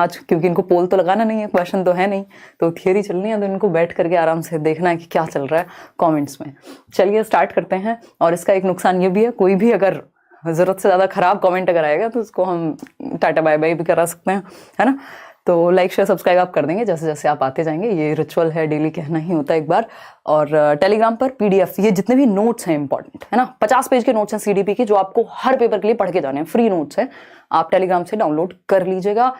आज क्योंकि इनको पोल तो लगाना नहीं है, क्वेश्चन तो है नहीं, तो थियरी चलनी है, तो इनको बैठ करके आराम से देखना है कि क्या चल रहा है कमेंट्स में। चलिए स्टार्ट करते हैं। और इसका एक नुकसान ये भी है, कोई भी अगर ज़रूरत से ज़्यादा ख़राब कमेंट अगर आएगा तो उसको हम टाटा बाय बाय भी करा सकते हैं, है ना। तो लाइक शेयर सब्सक्राइब आप कर देंगे जैसे जैसे आप आते जाएंगे, ये रिचुअल है, डेली कहना ही होता है एक बार। और टेलीग्राम पर पीडीएफ, ये जितने भी नोट्स हैं इंपॉर्टेंट, है ना, 50 पेज के नोट्स हैं सीडीपी के, जो आपको हर पेपर के लिए पढ़ के जाने हैं, फ्री नोट्स हैं, आप टेलीग्राम से डाउनलोड कर लीजिएगा।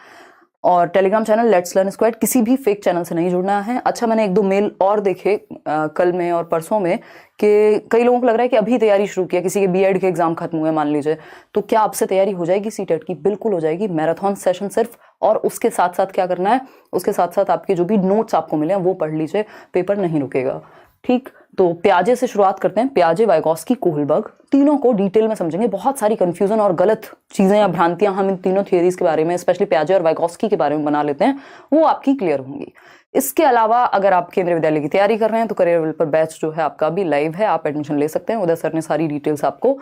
और Telegram channel let's learn squad, किसी भी फेक चैनल से नहीं जुड़ना है। अच्छा, मैंने एक दो मेल और देखे कल में और परसों में कि कई लोगों को लग रहा है कि अभी तैयारी शुरू किया, किसी के बीएड के एग्जाम खत्म हुए मान लीजिए, तो क्या आपसे तैयारी हो जाएगी सीटेट की? बिल्कुल हो जाएगी। मैराथन सेशन सिर्फ, और उसके साथ साथ क्या करना है, उसके साथ साथ आपके जो भी नोट्स आपको मिले हैं वो पढ़ लीजिए, पेपर नहीं रुकेगा, ठीक। तो प्याजे से शुरुआत करते हैं। प्याजे, वाइगॉस्की, कोहलबर्ग, तीनों को डिटेल में समझेंगे। बहुत सारी कंफ्यूजन और गलत चीजें या भ्रांतियां हम इन तीनों थियरीज के बारे में, स्पेशली प्याजे और वाइगॉस्की के बारे में बना लेते हैं, वो आपकी क्लियर होंगी। इसके अलावा अगर आप केंद्रीय विद्यालय की तैयारी कर रहे हैं तो करियर लेवल पर बैच जो है आपका भी लाइव है, आप एडमिशन ले सकते हैं। उदय सर ने सारी डिटेल्स आपको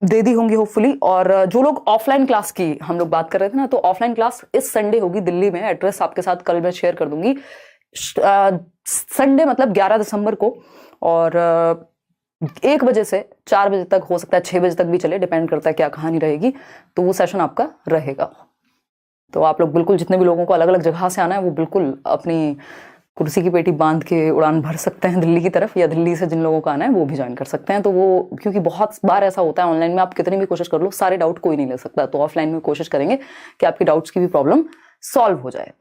दे दी होंगी होपफुली। और जो लोग ऑफलाइन क्लास की हम लोग बात कर रहे थे ना, तो ऑफलाइन क्लास इस संडे होगी दिल्ली में। एड्रेस आपके साथ कल मैं शेयर कर दूंगी। संडे मतलब 11 दिसंबर को, और 1 बजे से 4 बजे तक, हो सकता है 6 बजे तक भी चले, डिपेंड करता है क्या कहानी रहेगी, तो वो सेशन आपका रहेगा। तो आप लोग बिल्कुल, जितने भी लोगों को अलग अलग जगह से आना है, वो बिल्कुल अपनी कुर्सी की पेटी बांध के उड़ान भर सकते हैं दिल्ली की तरफ, या दिल्ली से जिन लोगों को आना है वो भी ज्वाइन कर सकते हैं। तो वो, क्योंकि बहुत बार ऐसा होता है ऑनलाइन में, आप कितनी भी कोशिश कर लो, सारे डाउट कोई नहीं ले सकता, तो ऑफलाइन में कोशिश करेंगे कि आपकी डाउट्स की भी प्रॉब्लम सॉल्व हो जाए।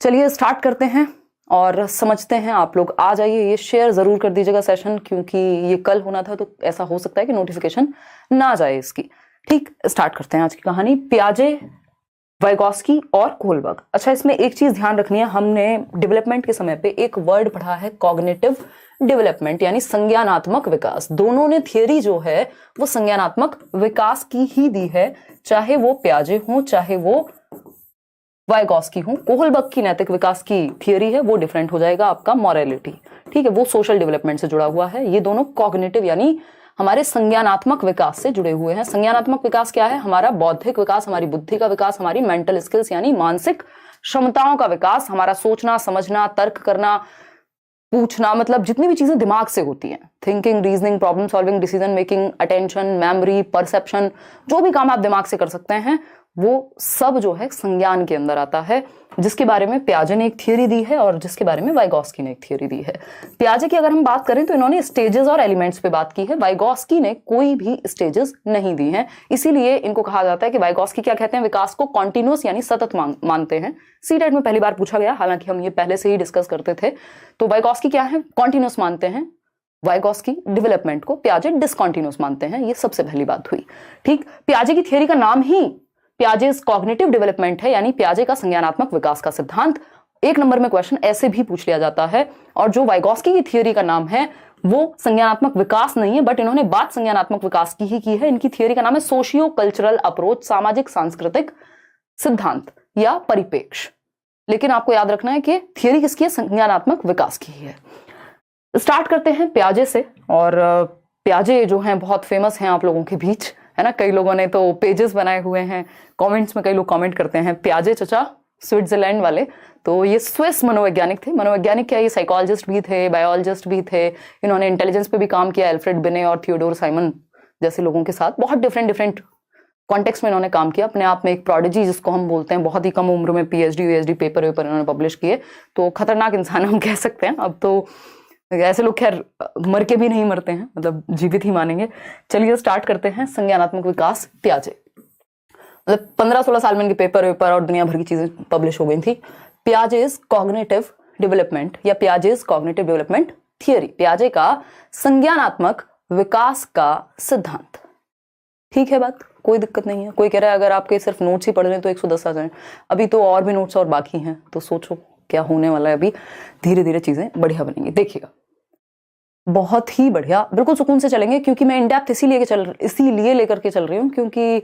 चलिए स्टार्ट करते हैं और समझते हैं। आप लोग आ जाइए, ये शेयर जरूर कर दीजिएगा सेशन, क्योंकि ये कल होना था, तो ऐसा हो सकता है कि नोटिफिकेशन ना जाए इसकी, ठीक। स्टार्ट करते हैं आज की कहानी। प्याजे, वाइगॉस्की और कोहलबर्ग। अच्छा, इसमें एक चीज ध्यान रखनी है, हमने डेवलपमेंट के समय पे एक वर्ड पढ़ा है, कॉग्निटिव डेवलपमेंट, यानी संज्ञानात्मक विकास। दोनों ने थियरी जो है वो संज्ञानात्मक विकास की ही दी है, चाहे वो प्याजे हो चाहे वो वाइगॉस्की हो। कोहलबर्ग की नैतिक विकास की थियरी है, वो डिफरेंट हो जाएगा आपका मॉरलिटी, ठीक है, वो सोशल डेवलपमेंट से जुड़ा हुआ है। ये दोनों कॉग्निटिव यानी हमारे संज्ञानात्मक विकास से जुड़े हुए हैं। संज्ञानात्मक विकास क्या है? हमारा बौद्धिक विकास, हमारी बुद्धि का विकास, हमारी मेंटल स्किल्स यानी मानसिक क्षमताओं का विकास, हमारा सोचना, समझना, तर्क करना, पूछना, मतलब जितनी भी चीजें दिमाग से होती हैं, thinking, reasoning, problem solving, decision making, attention, memory, perception, जो भी काम आप दिमाग से कर सकते हैं, वो सब जो है संज्ञान के अंदर आता है, जिसके बारे में प्याजे ने एक थियरी दी है और जिसके बारे में वाइगॉस्की ने एक थियरी दी है। प्याजे की अगर हम बात करें तो इन्होंने स्टेजेस और एलिमेंट्स पे बात की है, वाइगॉस्की ने कोई भी स्टेजेस नहीं दी हैं, इसीलिए इनको कहा जाता है कि वाइगॉस्की क्या कहते हैं, विकास को कॉन्टिन्यूअस यानी सतत मानते हैं। सीटेट में पहली बार पूछा गया, हालांकि हम ये पहले से ही डिस्कस करते थे। तो वाइगॉस्की क्या है? कॉन्टिन्यूअस मानते हैं वाइगॉस्की डेवलपमेंट को, प्याजे डिसकॉन्टिन्यूअस मानते हैं। ये सबसे पहली बात हुई, ठीक। प्याजे की थियरी का नाम ही प्याजे's कॉग्निटिव डेवलपमेंट है, यानी प्याजे का संज्ञानात्मक विकास का सिद्धांत। 1 नंबर में क्वेश्चन ऐसे भी पूछ लिया जाता है। और जो वाइगॉस्की की थियरी का नाम है वो संज्ञानात्मक विकास नहीं है, बट इन्होंने बात संज्ञानात्मक विकास की ही की है। इनकी थियरी का नाम है सोशियो कल्चरल अप्रोच, सामाजिक सांस्कृतिक सिद्धांत या परिपेक्ष। लेकिन आपको याद रखना है कि थियरी किसकी है? संज्ञानात्मक विकास की ही है। स्टार्ट करते हैं प्याजे से। और प्याजे जो हैं बहुत फेमस हैं आप लोगों के बीच, है ना। कई लोगों ने तो पेजेस बनाए हुए हैं, कमेंट्स में कई लोग कमेंट करते हैं प्याजे चचा स्विट्जरलैंड वाले। तो ये स्विस मनोवैज्ञानिक थे। मनोवैज्ञानिक क्या, ये साइकोलॉजिस्ट भी थे, बायोलॉजिस्ट भी थे। इन्होंने इंटेलिजेंस पे भी काम किया, एल्फ्रेड बिने और थियोडोर साइमन जैसे लोगों के साथ। बहुत डिफरेंट कॉन्टेक्स्ट में इन्होंने काम किया। अपने आप में एक प्रोडिजी जिसको हम बोलते हैं, बहुत ही कम उम्र में पीएचडी वीएचडी पेपर इन्होंने पब्लिश किए। तो खतरनाक इंसान हम कह सकते हैं। अब तो ऐसे लोग खैर मर के भी नहीं मरते हैं, मतलब जीवित ही मानेंगे। चलिए स्टार्ट करते हैं। संज्ञानात्मक विकास, प्याजे, मतलब 15-16 साल में इनके पेपर और दुनिया भर की चीजें पब्लिश हो गई थी। प्याजे's कॉग्निटिव डेवलपमेंट या प्याजे's कॉग्निटिव डेवलपमेंट थियरी, प्याजे का संज्ञानात्मक विकास का सिद्धांत, ठीक है। बात कोई दिक्कत नहीं है। कोई कह रहा है अगर आपके सिर्फ नोट्स ही पढ़ रहे हैं तो 110 आ जाए, अभी तो और भी नोट्स और बाकी हैं, तो सोचो क्या होने वाला है। अभी धीरे धीरे चीजें बढ़िया बनेंगी, देखिएगा, बहुत ही बढ़िया, बिल्कुल सुकून से चलेंगे। क्योंकि मैं इनडेप्थ इसीलिए लेकर के चल रही हूँ क्योंकि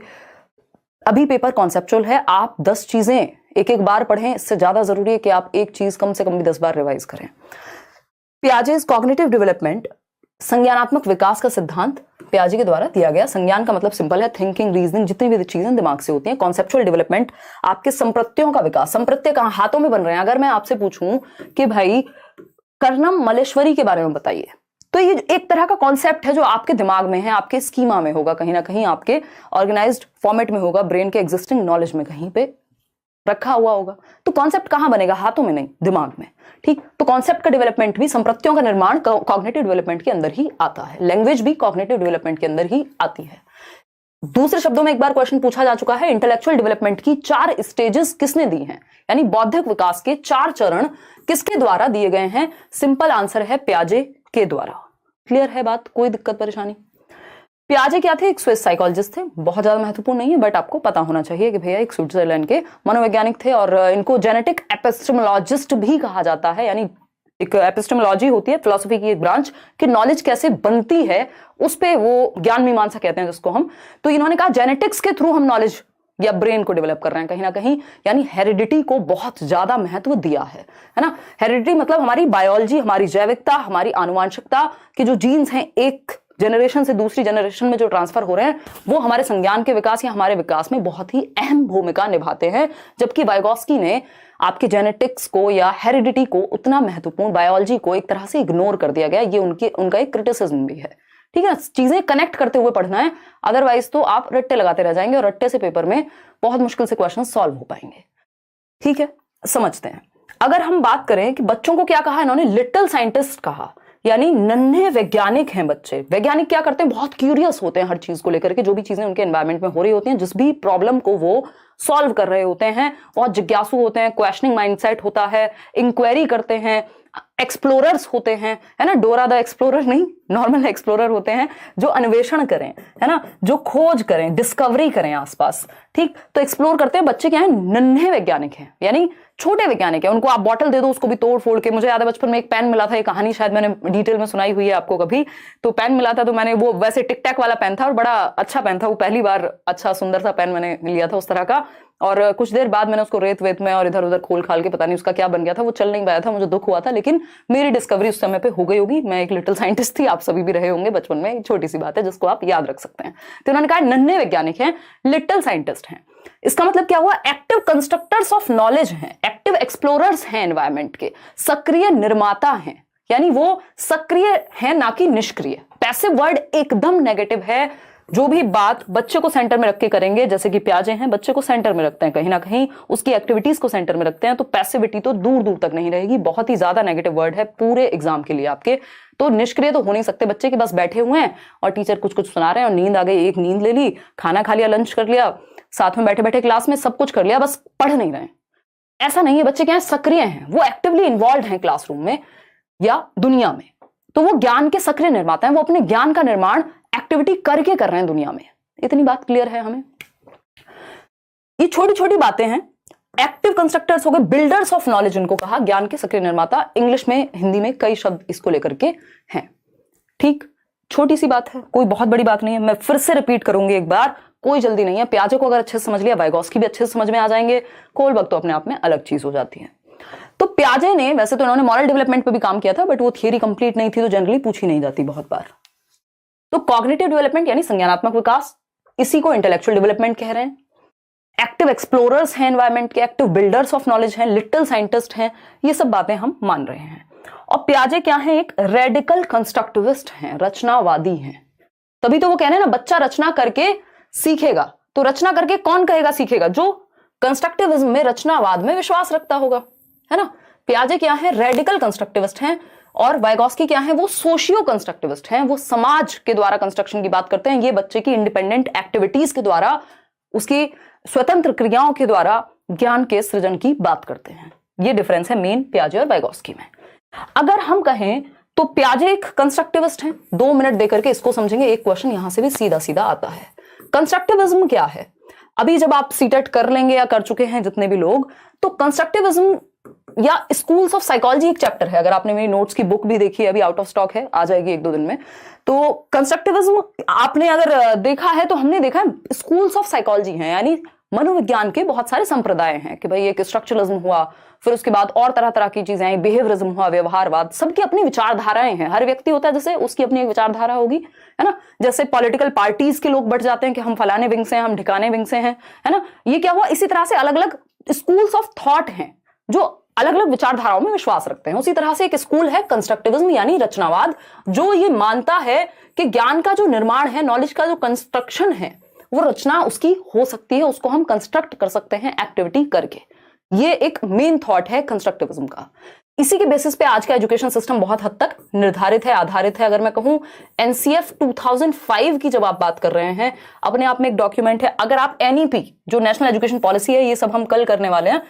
अभी पेपर कॉन्सेप्चुअल है। आप 10 चीजें एक बार पढ़ें, इससे ज्यादा जरूरी है कि आप एक चीज कम से कम भी 10 बार रिवाइज करें। प्याजे's कॉग्निटिव डेवलपमेंट संज्ञानात्मक विकास का सिद्धांत पियाजे के द्वारा दिया गया। संज्ञान का मतलब सिंपल है, थिंकिंग, रीजनिंग, जितनी भी चीजें दिमाग से होती हैं। कॉन्सेप्चुअल डेवलपमेंट, आपके संप्रत्यों का विकास। संप्रत्य कहां? हाथों में बन रहे हैं। अगर मैं आपसे पूछूं कि भाई कर्णम मलेश्वरी के बारे में बताइए, तो ये एक तरह का कॉन्सेप्ट है जो आपके दिमाग में है, आपके स्कीमा में होगा, कहीं ना कहीं आपके ऑर्गेनाइज्ड फॉर्मेट में होगा, ब्रेन के एग्जिस्टिंग नॉलेज में कहीं पे रखा हुआ होगा। तो कॉन्सेप्ट कहां बनेगा? हाथों में नहीं, दिमाग में। ठीक, तो कॉन्सेप्ट का डेवलपमेंट भी, संप्रत्यों का निर्माण कॉग्निटिव डेवलपमेंट के अंदर ही आता है। लैंग्वेज भी कॉग्निटिव डेवलपमेंट के अंदर ही आती है। दूसरे शब्दों में एक बार क्वेश्चन पूछा जा चुका है, इंटेलेक्चुअल डेवलपमेंट की 4 स्टेजेस किसने दी हैं, यानी बौद्धिक विकास के 4 चरण किसके द्वारा दिए गए हैं? सिंपल आंसर है पियाजे के द्वारा। क्लियर है बात? कोई दिक्कत परेशानी? पियाजे क्या थे? एक स्विस साइकोलॉजिस्ट थे, बहुत ज्यादा महत्वपूर्ण नहीं है बट आपको पता होना चाहिए कि भैया एक स्विट्जरलैंड के मनोवैज्ञानिक थे, और इनको जेनेटिक एपिस्टेमोलॉजिस्ट भी कहा जाता है। यानी एक एपिस्टेमोलॉजी होती है फिलॉसफी की एक ब्रांच, कि नॉलेज कैसे बनती है उस पे वो ज्ञान मीमांसा कहते हैं जिसको हम। तो इन्होंने कहा जेनेटिक्स के थ्रू हम नॉलेज या ब्रेन को डेवलप कर रहे हैं कहीं ना कहीं, यानी हेरिडिटी को बहुत ज्यादा महत्व दिया है ना। हेरिडिटी मतलब हमारी बायोलॉजी, हमारी जैविकता, हमारी आनुवांशिकता के जो जीन्स हैं, एक जनरेशन से दूसरी जनरेशन में जो ट्रांसफर हो रहे हैं, वो हमारे संज्ञान के विकास या हमारे विकास में बहुत ही अहम भूमिका निभाते हैं। जबकि वाइगोस्की ने आपके जेनेटिक्स को या हेरिडिटी को उतना महत्वपूर्ण, बायोलॉजी को एक तरह से इग्नोर कर दिया गया। ये उनका एक क्रिटिसिज्म भी है। ठीक है, चीजें कनेक्ट करते हुए पढ़ना है, अदरवाइज तो आप रट्टे लगाते रह जाएंगे और रट्टे से पेपर में बहुत मुश्किल से क्वेश्चन सॉल्व हो पाएंगे। ठीक है, समझते हैं। अगर हम बात करें कि बच्चों को क्या कहा इन्होंने? लिटिल साइंटिस्ट कहा, यानी नन्हे वैज्ञानिक हैं बच्चे। वैज्ञानिक क्या करते हैं? बहुत क्यूरियस होते हैं हर चीज को लेकर के, जो भी चीजें उनके एनवायरमेंट में हो रही होती हैं, जिस भी प्रॉब्लम को वो सॉल्व कर रहे होते हैं, बहुत जिज्ञासु होते हैं, क्वेश्चनिंग माइंडसेट होता है, इंक्वायरी करते हैं, एक्सप्लोरर्स होते हैं, है ना। डोरा द एक्सप्लोरर नहीं, नॉर्मल एक्सप्लोरर होते हैं जो अन्वेषण करें, है ना, जो खोज करें, डिस्कवरी करें आसपास। ठीक, तो एक्सप्लोर करते हैं बच्चे। क्या है? नन्हे वैज्ञानिक हैं, यानी छोटे वैज्ञानिक है। उनको आप बॉटल दे दो, उसको भी तोड़ फोड़ के। मुझे याद है बचपन में एक पेन मिला था, ये कहानी शायद मैंने डिटेल में सुनाई हुई है आपको कभी। तो पेन मिला था, तो मैंने वो वैसे टिक टैक वाला पेन था और बड़ा अच्छा पेन था वो, पहली बार अच्छा सुंदर सा पेन मैंने लिया था उस तरह का। और कुछ देर बाद मैंने उसको रेत वेत में और इधर उधर खोल खाल के पता नहीं उसका क्या बन गया था, वो चल नहीं पाया था, मुझे दुख हुआ था। लेकिन मेरी डिस्कवरी उस समय पे हो गई होगी। मैं एक लिटिल साइंटिस्ट थी, आप सभी भी रहे होंगे बचपन में। छोटी सी बात है जिसको आप याद रख सकते हैं। तो उन्होंने कहा नन्हे वैज्ञानिक हैं, लिटिल साइंटिस्ट हैं। इसका मतलब क्या हुआ? एक्टिव कंस्ट्रक्टर्स ऑफ नॉलेज हैं, एक्टिव एक्सप्लोरर्स हैं एनवायरमेंट के, सक्रिय निर्माता हैं, यानी वो सक्रिय हैं ना कि निष्क्रिय। पैसिव वर्ड एकदम नेगेटिव है। जो भी बात बच्चे को सेंटर में रख के करेंगे, जैसे कि पियाजे हैं, बच्चे को सेंटर में रखते हैं, कहीं ना कहीं उसकी एक्टिविटीज को सेंटर में रखते हैं, तो पैसिविटी तो दूर दूर तक नहीं रहेगी। बहुत ही ज्यादा नेगेटिव वर्ड है पूरे एग्जाम के लिए आपके। तो निष्क्रिय तो हो नहीं सकते बच्चे के बस बैठे हुए हैं और टीचर कुछ कुछ सुना रहे हैं और नींद आ गई, एक नींद ले ली, खाना खा लिया, लंच कर लिया, साथ में बैठे बैठे क्लास में सब कुछ कर लिया, बस पढ़ नहीं रहे। ऐसा नहीं है। बच्चे क्या है? सक्रिय हैं, वो एक्टिवली इन्वॉल्व हैं क्लासरूम में या दुनिया में। तो वो ज्ञान के सक्रिय निर्माता हैं, वो अपने ज्ञान का निर्माण एक्टिविटी करके कर रहे हैं दुनिया में। इतनी बात क्लियर है हमें? ये छोटी छोटी बातें हैं। एक्टिव कंस्ट्रक्टर्स हो गए, बिल्डर्स ऑफ नॉलेज इनको कहा, ज्ञान के सक्रिय निर्माता। इंग्लिश में, हिंदी में कई शब्द इसको लेकर के हैं। ठीक, छोटी सी बात है, कोई बहुत बड़ी बात नहीं है। मैं फिर से रिपीट करूंगी एक बार, कोई जल्दी नहीं है। पियाजे को अगर अच्छे से समझ लिया, वाइगोस्की भी अच्छे से समझ में आ जाएंगे। कोलबर्ग तो अपने आप में अलग चीज हो जाती है। तो पियाजे ने, वैसे तो इन्होंने मॉरल डेवलपमेंट पे भी काम किया था, बट वो थियरी कंप्लीट नहीं थी तो जनरली पूछी नहीं जाती बहुत बार। तो कॉग्निटिव डेवलपमेंट यानी संज्ञानात्मक विकास, इसी को इंटेलेक्चुअल डेवलपमेंट कह रहे हैं। एक्टिव एक्सप्लोरर्स हैं एनवायरमेंट के, एक्टिव बिल्डर्स ऑफ नॉलेज हैं, लिटिल साइंटिस्ट हैं, ये सब बातें हम मान रहे हैं। और पियाजे क्या है? एक रेडिकल कंस्ट्रक्टिविस्ट हैं, रचनावादी हैं। तभी तो वो कह रहे हैं ना, बच्चा रचना करके सीखेगा। तो रचना करके कौन कहेगा सीखेगा? जो कंस्ट्रक्टिविज्म में, रचनावाद में विश्वास रखता होगा, है ना। पियाजे क्या है? रेडिकल कंस्ट्रक्टिविस्ट हैं। और वाइगोस्की क्या है? वो सोशियो कंस्ट्रक्टिविस्ट हैं, वो समाज के द्वारा कंस्ट्रक्शन की बात करते हैं। ये बच्चे की इंडिपेंडेंट एक्टिविटीज के द्वारा, उसकी स्वतंत्र क्रियाओं के द्वारा ज्ञान के सृजन की बात करते हैं। ये डिफरेंस है मेन पियाजे और वाइगोस्की में। अगर हम कहें तो पियाजे एक कंस्ट्रक्टिविस्ट हैं। 2 मिनट देकर के इसको समझेंगे। एक क्वेश्चन यहां से भी सीधा सीधा आता है, कंस्ट्रक्टिविज्म क्या है? अभी जब आप सीटेट कर लेंगे या कर चुके हैं जितने भी लोग, तो कंस्ट्रक्टिविज्म या स्कूल्स ऑफ साइकोलॉजी एक चैप्टर है। अगर आपने मेरी नोट्स की बुक भी देखी है, अभी आउट ऑफ स्टॉक है, आ जाएगी 1-2 दिन में। तो कंस्ट्रक्टिविज्म आपने अगर देखा है तो हमने देखा है स्कूल्स ऑफ साइकोलॉजी हैं, यानी मनोविज्ञान के बहुत सारे संप्रदाय हैं कि भाई एक स्ट्रक्चरलिज्म हुआ, फिर उसके बाद और तरह तरह की चीजें आई, बिहेवियरिज्म हुआ, व्यवहारवाद, सबकी अपनी विचारधाराएं हैं। हर व्यक्ति होता है जैसे उसकी अपनी एक विचारधारा होगी, है ना। जैसे पॉलिटिकल पार्टीज के लोग बढ़ जाते हैं कि हम फलाने विंग से हैं, हम ढिकाने विंग से हैं, है ना। ये क्या हुआ, इसी तरह से अलग अलग स्कूल्स ऑफ थॉट हैं जो अलग अलग विचारधाराओं में विश्वास रखते हैं। उसी तरह से एक स्कूल है कंस्ट्रक्टिविज्म यानी रचनावाद, जो ये मानता है कि ज्ञान का जो निर्माण है, नॉलेज का जो कंस्ट्रक्शन है, वो रचना उसकी हो सकती है, उसको हम कंस्ट्रक्ट कर सकते हैं एक्टिविटी करके। ये एक मेन थॉट है कंस्ट्रक्टिविज्म का। इसी के बेसिस पे आज का एजुकेशन सिस्टम बहुत हद तक निर्धारित है, आधारित है। अगर मैं कहूं एनसीएफ 2005 की जब आप बात कर रहे हैं, अपने आप में एक डॉक्यूमेंट है। अगर आप एनईपी जो नेशनल एजुकेशन पॉलिसी है, ये सब हम कल करने वाले हैं,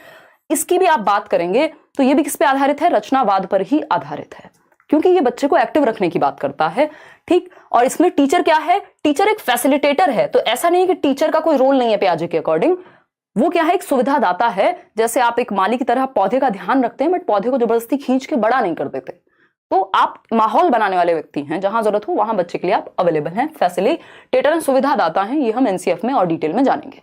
इसकी भी आप बात करेंगे तो ये भी किस पे आधारित है, रचनावाद पर ही आधारित है, क्योंकि ये बच्चे को एक्टिव रखने की बात करता है। ठीक, और इसमें टीचर क्या है, टीचर एक फैसिलिटेटर है। तो ऐसा नहीं कि टीचर का कोई रोल नहीं है पियाजे के अकॉर्डिंग, वो क्या है, एक सुविधा दाता है। जैसे आप एक माली की तरह पौधे का ध्यान रखते हैं, बट पौधे को जबरदस्ती खींच के बड़ा नहीं कर देते। तो आप माहौल बनाने वाले व्यक्ति हैं, जहां जरूरत हो वहां बच्चे के लिए आप अवेलेबल हैं, फैसिलिटेटर हैं, सुविधा दाता हैं। ये हम एनसीएफ में और डिटेल में जानेंगे।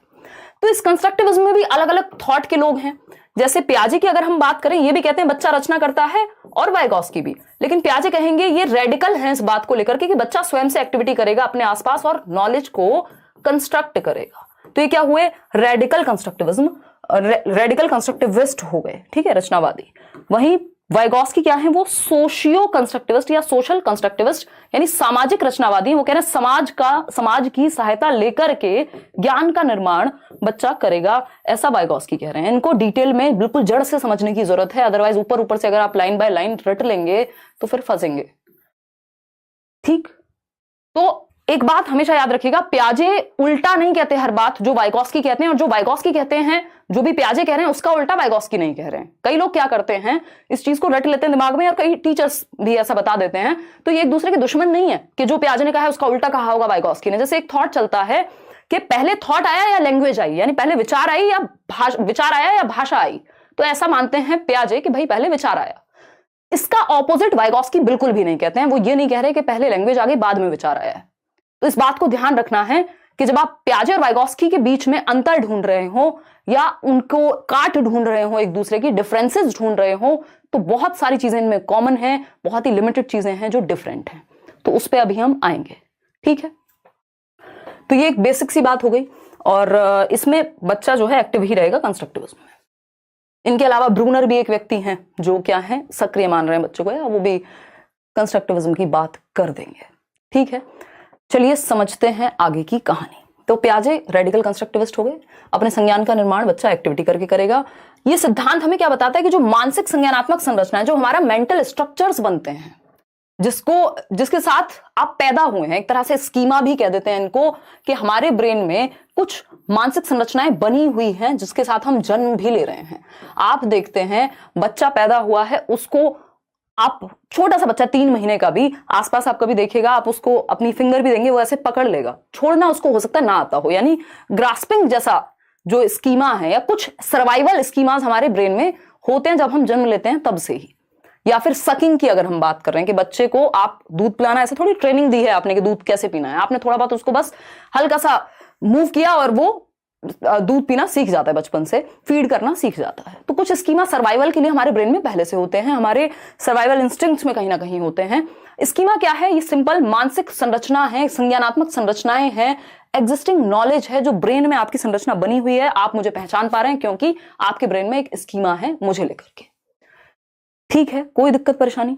तो इस कंस्ट्रक्टिविज्म में भी अलग अलग थॉट के लोग हैं। जैसे पियाजे की अगर हम बात करें, ये भी कहते हैं बच्चा रचना करता है, और वाइगॉस्की भी। लेकिन पियाजे कहेंगे ये रेडिकल हैं इस बात को लेकर के कि बच्चा स्वयं से एक्टिविटी करेगा अपने आसपास और नॉलेज को कंस्ट्रक्ट करेगा। तो ये क्या हुए, रेडिकल कंस्ट्रक्टिविज्म, रेडिकल कंस्ट्रक्टिविस्ट हो गए, ठीक है, रचनावादी। वहीं वाइगॉस्की क्या है, वो सोशियो कंस्ट्रक्टिविस्ट या सोशल कंस्ट्रक्टिविस्ट यानी सामाजिक रचनावादी। वो कह रहे हैं समाज की सहायता लेकर के ज्ञान का निर्माण बच्चा करेगा, ऐसा वाइगॉस्की कह रहे हैं। इनको डिटेल में बिल्कुल जड़ से समझने की जरूरत है, अदरवाइज ऊपर ऊपर से अगर आप लाइन बाय लाइन रट लेंगे तो फिर फंसेंगे। ठीक, तो एक बात हमेशा याद रखिएगा, पियाजे उल्टा नहीं कहते हर बात जो वाइगॉस्की कहते हैं, और जो वाइगॉस्की कहते हैं, जो भी पियाजे कह रहे हैं, उसका उल्टा वाइगॉस्की नहीं कह रहे हैं। कई लोग क्या करते हैं, इस चीज को रट लेते हैं दिमाग में, और कई टीचर्स भी ऐसा बता देते हैं। तो ये एक दूसरे के दुश्मन नहीं है कि जो पियाजे ने कहा है उसका उल्टा कहा होगा वाइगॉस्की ने। जैसे एक थॉट चलता है कि पहले थॉट आया या लैंग्वेज आई, यानी पहले विचार आई या विचार आया या भाषा आई। तो ऐसा मानते हैं पियाजे कि भाई पहले विचार आया। इसका ऑपोजिट वाइगॉस्की बिल्कुल भी नहीं कहते हैं। वो ये नहीं कह रहे कि पहले लैंग्वेज आ गई बाद में विचार आया है। तो इस बात को ध्यान रखना है कि जब आप पियाजे और वाइगॉस्की के बीच में अंतर ढूंढ रहे हो या उनको काट ढूंढ रहे हो, एक दूसरे की डिफरेंसेस ढूंढ रहे हो, तो बहुत सारी चीजें इनमें कॉमन है, बहुत ही लिमिटेड चीजें हैं जो डिफरेंट हैं। तो उस पर अभी हम आएंगे, ठीक है। तो ये एक बेसिक सी बात हो गई, और इसमें बच्चा जो है एक्टिव ही रहेगा कंस्ट्रक्टिविज्म में। इनके अलावा ब्रूनर भी एक व्यक्ति हैं जो क्या है, सक्रिय मान रहे हैं बच्चों को, या वो भी कंस्ट्रक्टिविज्म की बात कर देंगे, ठीक है। चलिए समझते हैं आगे की कहानी। तो पियाजे रेडिकल कंस्ट्रक्टिविस्ट हो गए, अपने संज्ञान का निर्माण बच्चा एक्टिविटी करके करेगा। ये सिद्धांत हमें क्या बताता है कि जो मानसिक संज्ञानात्मक संरचना है, जो हमारा मेंटल स्ट्रक्चर्स बनते हैं, जिसके साथ आप पैदा हुए हैं, एक तरह से स्कीमा भी कह देते हैं इनको, कि हमारे ब्रेन में कुछ मानसिक संरचनाएं बनी हुई हैं जिसके साथ हम जन्म भी ले रहे हैं। आप देखते हैं बच्चा पैदा हुआ है, उसको आप छोटा सा बच्चा 3 महीने का भी आसपास आप कभी देखिएगा, आप उसको अपनी फिंगर भी देंगे वो ऐसे पकड़ लेगा, छोड़ना उसको हो सकता है ना आता हो। यानी ग्रास्पिंग जैसा जो स्कीमा है या कुछ सर्वाइवल स्कीमास हमारे ब्रेन में होते हैं जब हम जन्म लेते हैं तब से ही। या फिर सकिंग की अगर हम बात कर रहे हैं कि बच्चे को आप दूध पिलाना, ऐसे थोड़ी ट्रेनिंग दी है आपने कि दूध कैसे पीना है, आपने थोड़ा बहुत उसको बस हल्का सा मूव किया और वो दूध पीना सीख जाता है, बचपन से फीड करना सीख जाता है। तो कुछ स्कीमा सर्वाइवल के लिए हमारे ब्रेन में पहले से होते हैं, हमारे सर्वाइवल इंस्टिंक्ट्स में कहीं ना कहीं होते हैं। स्कीमा क्या है, ये सिंपल मानसिक संरचना है, संज्ञानात्मक संरचनाएं हैं, एग्जिस्टिंग नॉलेज है जो ब्रेन में आपकी संरचना बनी हुई है। आप मुझे पहचान पा रहे हैं क्योंकि आपके ब्रेन में एक स्कीमा है मुझे लेकर के, ठीक है, कोई दिक्कत परेशानी।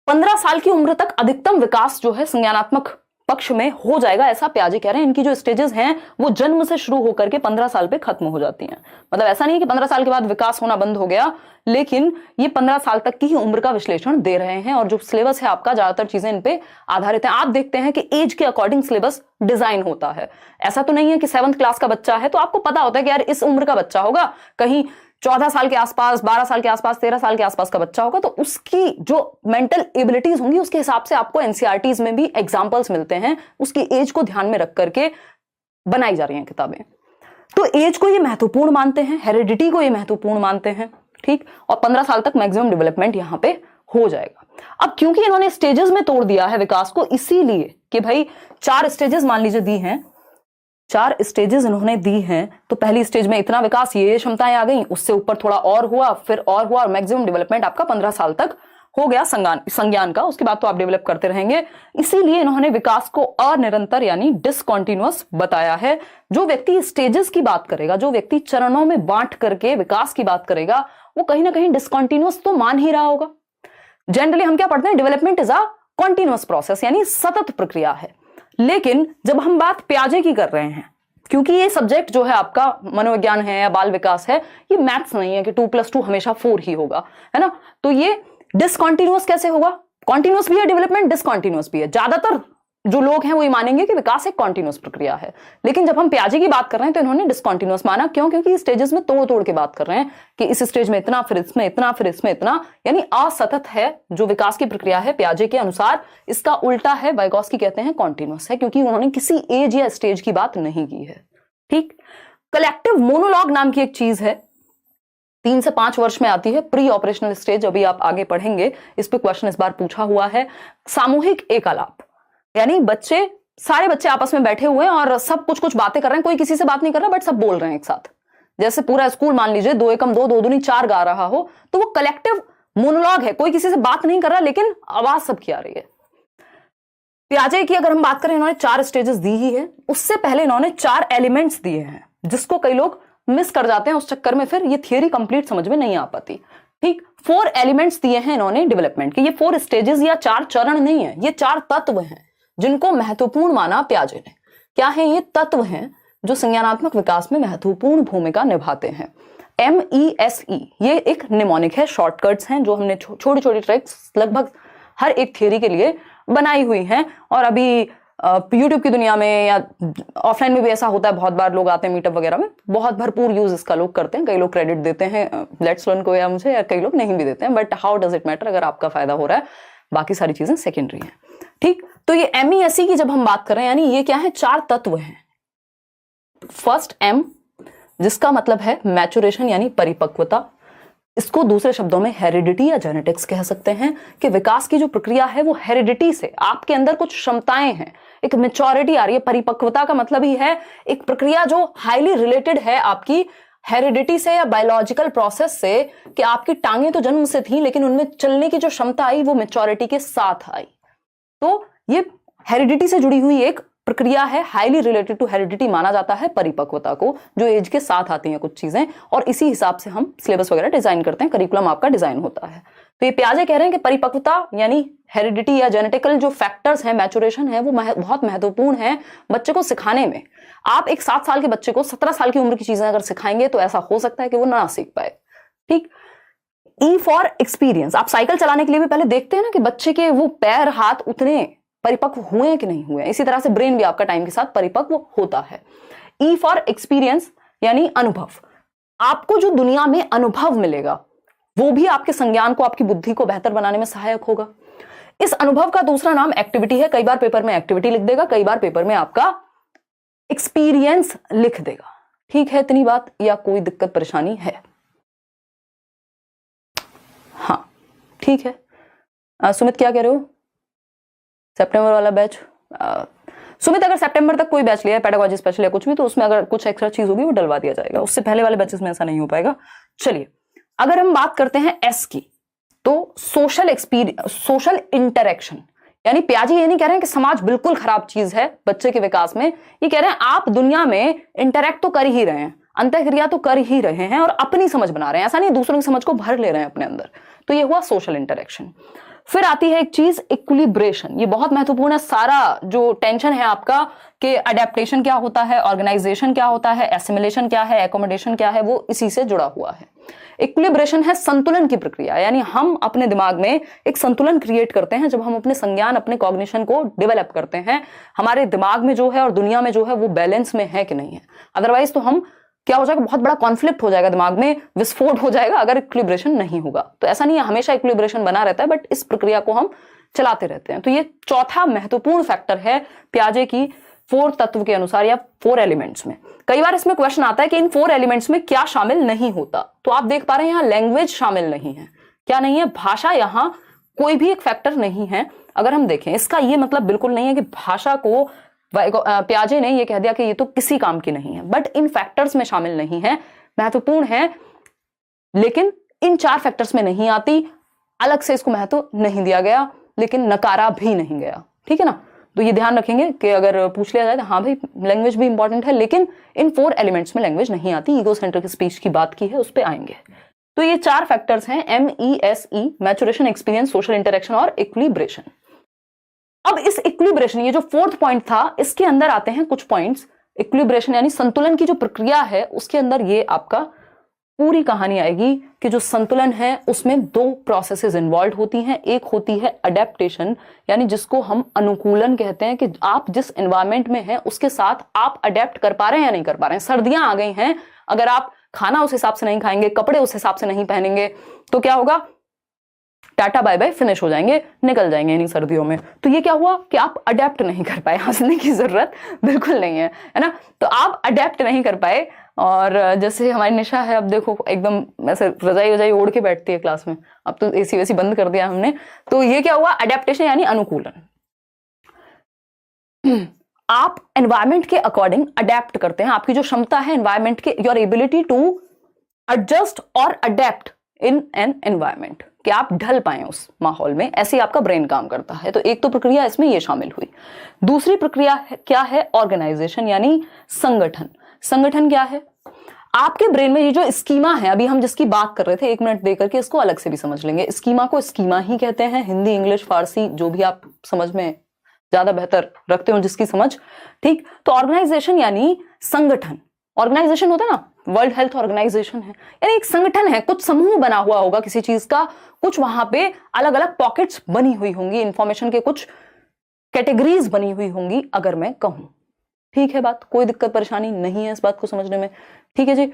15 साल की उम्र तक अधिकतम विकास जो है संज्ञानात्मक पक्ष में हो जाएगा, ऐसा पियाजे कह रहे हैं। इनकी जो स्टेजेस हैं वो जन्म से शुरू होकर के 15 साल पे खत्म हो जाती हैं। मतलब ऐसा नहीं कि 15 साल के बाद विकास होना बंद हो गया, लेकिन ये 15 साल तक की ही उम्र का विश्लेषण दे रहे हैं। और जो सिलेबस है आपका, ज्यादातर चीजें इन पे आधारित है। आप देखते हैं कि एज के अकॉर्डिंग सिलेबस डिजाइन होता है। ऐसा तो नहीं है कि 7th क्लास का बच्चा है तो आपको पता होता है कि यार इस उम्र का बच्चा होगा, कहीं 14 साल के आसपास, 12 साल के आसपास, 13 साल के आसपास का बच्चा होगा, तो उसकी जो मेंटल एबिलिटीज होंगी उसके हिसाब से आपको एनसीईआरटीज में भी एग्जांपल्स मिलते हैं, उसकी एज को ध्यान में रख करके बनाई जा रही हैं किताबें। तो एज को ये महत्वपूर्ण मानते हैं, हेरिडिटी को ये महत्वपूर्ण मानते हैं, ठीक। और 15 साल तक मैक्सिमम डेवलपमेंट यहां पे हो जाएगा। अब क्योंकि इन्होंने स्टेजेस में तोड़ दिया है विकास को, इसीलिए कि भाई 4 स्टेजेस मान लीजिए दी हैं, 4 स्टेजेस इन्होंने दी हैं। तो पहली स्टेज में इतना विकास, ये क्षमताएं आ गई, उससे ऊपर थोड़ा और हुआ, फिर और हुआ, और मैक्सिमम डेवलपमेंट आपका 15 साल तक हो गया संज्ञान का। उसके बाद तो आप डेवलप करते रहेंगे। इसीलिए इन्होंने विकास को अनिरंतर यानी डिसकंटिन्यूअस बताया है। जो व्यक्ति स्टेजेस की बात करेगा, जो व्यक्ति चरणों में बांट करके विकास की बात करेगा, वो कहीं ना कहीं डिसकंटिन्यूअस तो मान ही रहा होगा। जनरली हम क्या पढ़ते हैं, development is a continuous process, यानी सतत प्रक्रिया है। लेकिन जब हम बात प्याजे की कर रहे हैं, क्योंकि ये सब्जेक्ट जो है आपका मनोविज्ञान है या बाल विकास है, ये मैथ्स नहीं है कि 2+2 हमेशा 4 ही होगा, है ना। तो ये डिसकंटिन्यूअस कैसे होगा, कॉन्टिन्यूअस भी है डेवलपमेंट, डिसकंटिन्यूअस भी है। ज्यादातर जो लोग हैं वो ये मानेंगे कि विकास एक कॉन्टिन्यूअस प्रक्रिया है। लेकिन जब हम प्याजे की बात कर रहे हैं तो इन्होंने डिसकंटिन्यूअस माना। क्यों? क्योंकि स्टेजेस में तोड़ तोड़ के बात कर रहे हैं कि इस स्टेज में इतना, फिर इसमें इतना, फिर इसमें इतना, यानी असतत है जो विकास की प्रक्रिया है प्याजे के अनुसार। इसका उल्टा है, वाइगोत्स्की कहते हैं कॉन्टिन्यूअस है, क्योंकि उन्होंने किसी एज या स्टेज की बात नहीं की है। ठीक। कलेक्टिव मोनोलॉग नाम की एक चीज है, 3 से 5 वर्ष में आती है, प्री ऑपरेशनल स्टेज, अभी आप आगे पढ़ेंगे। इस पे क्वेश्चन इस बार पूछा हुआ है। सामूहिक एकालाप, यानी सारे बच्चे आपस में बैठे हुए हैं और सब कुछ बातें कर रहे हैं, कोई किसी से बात नहीं कर रहा, बट सब बोल रहे हैं एक साथ। जैसे पूरा स्कूल मान लीजिए 2 एकम 2, 2 दूनी 4 गा रहा हो, तो वो कलेक्टिव मोनोलॉग है। कोई किसी से बात नहीं कर रहा, लेकिन आवाज सबकी आ रही है। प्याजे की अगर हम बात करें, इन्होंने 4 स्टेजेस दी ही है। उससे पहले इन्होंने 4 एलिमेंट्स दिए हैं, जिसको कई लोग मिस कर जाते हैं। उस चक्कर में फिर ये थियरी कंप्लीट समझ में नहीं आ पाती। ठीक। 4 एलिमेंट्स दिए हैं इन्होंने डेवलपमेंट के। ये 4 स्टेजेस या 4 चरण नहीं है, ये 4 तत्व हैं जिनको महत्वपूर्ण माना प्याजे ने। क्या है ये तत्व हैं जो संज्ञानात्मक विकास में महत्वपूर्ण भूमिका निभाते हैं। MESE ये एक निमोनिक है, शॉर्टकट्स हैं जो हमने छोटी छोटी ट्रिक्स लगभग हर एक थियरी के लिए बनाई हुई हैं। और अभी यूट्यूब की दुनिया में या ऑफलाइन में भी ऐसा होता है, बहुत बार लोग आते हैं मीटअप वगैरह में, बहुत भरपूर यूज इसका लोग करते हैं। कई लोग क्रेडिट देते हैं लेट्स लर्न को या मुझे, या कई लोग नहीं भी देते हैं, but how does it matter, अगर आपका फायदा हो रहा है, बाकी सारी चीजें सेकेंडरी हैं। ठीक। तो ये MESE की जब हम बात कर रहे हैं, यानी ये क्या है, 4 तत्व हैं। फर्स्ट M, जिसका मतलब है मैचुरेशन यानी परिपक्वता। इसको दूसरे शब्दों में हेरिडिटी या जेनेटिक्स कह सकते हैं, कि विकास की जो प्रक्रिया है वो हेरिडिटी से, आपके अंदर कुछ क्षमताएं हैं, एक मेच्योरिटी आ रही है। परिपक्वता का मतलब ही है एक प्रक्रिया जो हाईली रिलेटेड है आपकी हेरिडिटी से या बायोलॉजिकल प्रोसेस से, कि आपकी टांगें तो जन्म से थी, लेकिन उनमें चलने की जो क्षमता आई वो मेच्योरिटी के साथ आई। तो ये हेरिडिटी से जुड़ी हुई एक प्रक्रिया है, हाईली रिलेटेड टू हेरिडिटी माना जाता है परिपक्वता को, जो एज के साथ आती हैं कुछ चीजें, और इसी हिसाब से हम सिलेबस वगैरह डिजाइन करते हैं, करिकुलम आपका डिजाइन होता है। तो ये प्याजे कह रहे हैं कि परिपक्वता यानी हेरिडिटी या जेनेटिकल जो फैक्टर्स हैं, मैचुरेशन है, वो बहुत महत्वपूर्ण है बच्चे को सिखाने में। आप एक 7 साल के बच्चे को 17 साल की उम्र की चीजें अगर सिखाएंगे तो ऐसा हो सकता है कि वो ना सीख पाए। ठीक। E फॉर एक्सपीरियंस, आप साइकिल चलाने के लिए भी पहले देखते हैं ना कि बच्चे के वो पैर हाथ उतने परिपक्व हुए हैं कि नहीं हुए। इसी तरह से ब्रेन भी आपका टाइम के साथ परिपक्व होता है। E फॉर एक्सपीरियंस यानी अनुभव। आपको जो दुनिया में अनुभव मिलेगा वो भी आपके संज्ञान को, आपकी बुद्धि को बेहतर बनाने में सहायक होगा। इस अनुभव का दूसरा नाम एक्टिविटी है। कई बार पेपर में एक्टिविटी लिख देगा, कई बार पेपर में आपका एक्सपीरियंस लिख देगा। ठीक है इतनी बात, या कोई दिक्कत परेशानी है? हाँ ठीक है। सुमित क्या कह रहे हो? सितंबर वाला बैच, सुमित अगर सितंबर तक कोई बैच लिया है पेडागोजी स्पेशल या कुछ भी, तो उसमें अगर कुछ एक्स्ट्रा चीज होगी वो डलवा दिया जाएगा। उससे पहले वाले बैचेस में ऐसा नहीं हो पाएगा। चलिए अगर हम बात करते हैं S की, तो सोशल एक्सपीरियंस, सोशल इंटरेक्शन, यानी प्याजे ये नहीं कह रहे हैं कि समाज बिल्कुल खराब चीज है बच्चे के विकास में। ये कह रहे हैं आप दुनिया में इंटरेक्ट तो कर ही रहे हैं, अंतःक्रिया तो कर ही रहे हैं और अपनी समझ बना रहे हैं। ऐसा नहीं दूसरों की समझ को भर ले रहे हैं अपने अंदर। तो ये हुआ सोशल इंटरेक्शन। फिर आती है एक चीज इक्विलिब्रेशन। ये बहुत महत्वपूर्ण है। सारा जो टेंशन है आपका कि अडेप्टेशन क्या होता है, ऑर्गेनाइजेशन क्या होता है, एसिमिलेशन क्या है, एकोमोडेशन क्या है, वो इसी से जुड़ा हुआ है। इक्विलिब्रेशन है संतुलन की प्रक्रिया, यानी हम अपने दिमाग में एक संतुलन क्रिएट करते हैं जब हम अपने संज्ञान, अपने कॉग्निशन को डेवलप करते हैं। हमारे दिमाग में जो है और दुनिया में जो है वो बैलेंस में है कि नहीं है। अदरवाइज तो हम क्या हो जाएगा, बहुत बड़ा कॉन्फ्लिक्ट हो जाएगा, दिमाग में विस्फोट हो जाएगा अगर इक्विलिब्रेशन नहीं होगा। तो ऐसा नहीं है हमेशा इक्विलिब्रेशन बना रहता है, बट इस प्रक्रिया को हम चलाते रहते हैं। तो ये चौथा महत्वपूर्ण फैक्टर है प्याजे की 4 तत्व के अनुसार या 4 एलिमेंट्स में। कई बार इसमें क्वेश्चन आता है कि इन 4 एलिमेंट्स में क्या शामिल नहीं होता। तो आप देख पा रहे हैं यहाँ लैंग्वेज शामिल नहीं है। क्या नहीं है? भाषा, यहाँ कोई भी एक फैक्टर नहीं है। अगर हम देखें, इसका ये मतलब बिल्कुल नहीं है कि भाषा को पियाजे ने ये कह दिया कि ये तो किसी काम की नहीं है, बट इन फैक्टर्स में शामिल नहीं है, महत्वपूर्ण है लेकिन इन 4 फैक्टर्स में नहीं आती, अलग से इसको महत्व नहीं दिया गया लेकिन नकारा भी नहीं गया। ठीक है ना, तो ये ध्यान रखेंगे कि अगर पूछ लिया जाए तो हाँ भाई लैंग्वेज भी इंपॉर्टेंट है लेकिन इन 4 एलिमेंट्स में लैंग्वेज नहीं आती। ईगोसेंट्रिक स्पीच की बात की है, उस पर आएंगे। तो ये 4 फैक्टर्स हैं, MESE, maturation, experience, social interaction और इक्विलिब्रेशन। अब इस इक्विलिब्रेशन, ये जो 4th पॉइंट था, इसके अंदर आते हैं कुछ पॉइंट्स। इक्विलिब्रेशन यानी संतुलन की जो प्रक्रिया है उसके अंदर ये आपका पूरी कहानी आएगी कि जो संतुलन है उसमें 2 प्रोसेसेस इन्वॉल्व होती हैं। एक होती है अडेप्टेशन, यानी जिसको हम अनुकूलन कहते हैं, कि आप जिस एनवायरमेंट में हैं उसके साथ आप अडेप्ट कर पा रहे हैं या नहीं कर पा रहे हैं। सर्दियां आ गई हैं, अगर आप खाना उस हिसाब से नहीं खाएंगे, कपड़े उस हिसाब से नहीं पहनेंगे तो क्या होगा, टाटा बाय बाय, फिनिश हो जाएंगे, निकल जाएंगे इन्हीं सर्दियों में। तो ये क्या हुआ कि आप अडेप्ट नहीं कर पाए। हंसने की जरूरत बिल्कुल नहीं है, है ना। तो आप अडेप्ट नहीं कर पाए, और जैसे हमारी निशा है, अब देखो एकदम ऐसे रजाई वजाई ओढ़ के बैठती है क्लास में, अब तो एसी वैसी बंद कर दिया हमने। तो ये क्या हुआ, अडेप्टेशन यानी अनुकूलन। आप एनवायरमेंट के अकॉर्डिंग अडेप्ट करते हैं, आपकी जो क्षमता है एनवायरमेंट के, योर एबिलिटी टू एडजस्ट और अडेप्ट इन एन एनवायरमेंट, कि आप ढल पाए उस माहौल में, ऐसे आपका ब्रेन काम करता है। तो एक तो प्रक्रिया इसमें ये शामिल हुई। दूसरी प्रक्रिया क्या है, ऑर्गेनाइजेशन यानी संगठन। संगठन क्या है, आपके ब्रेन में ये जो स्कीमा है, अभी हम जिसकी बात कर रहे थे, 1 मिनट देकर के इसको अलग से भी समझ लेंगे। स्कीमा को स्कीमा ही कहते हैं, हिंदी, इंग्लिश, फारसी, जो भी आप समझ में ज्यादा बेहतर रखते हो, जिसकी समझ। ठीक, तो ऑर्गेनाइजेशन यानी संगठन। ऑर्गेनाइजेशन होता है ना, वर्ल्ड हेल्थ ऑर्गेनाइजेशन है, यानी एक संगठन है, कुछ समूह बना हुआ होगा किसी चीज का, कुछ वहां पे अलग अलग पॉकेट्स बनी हुई होंगी, इंफॉर्मेशन के कुछ कैटेगरीज बनी हुई होंगी, अगर मैं कहूं। ठीक है बात, कोई दिक्कत परेशानी नहीं है इस बात को समझने में। ठीक है जी,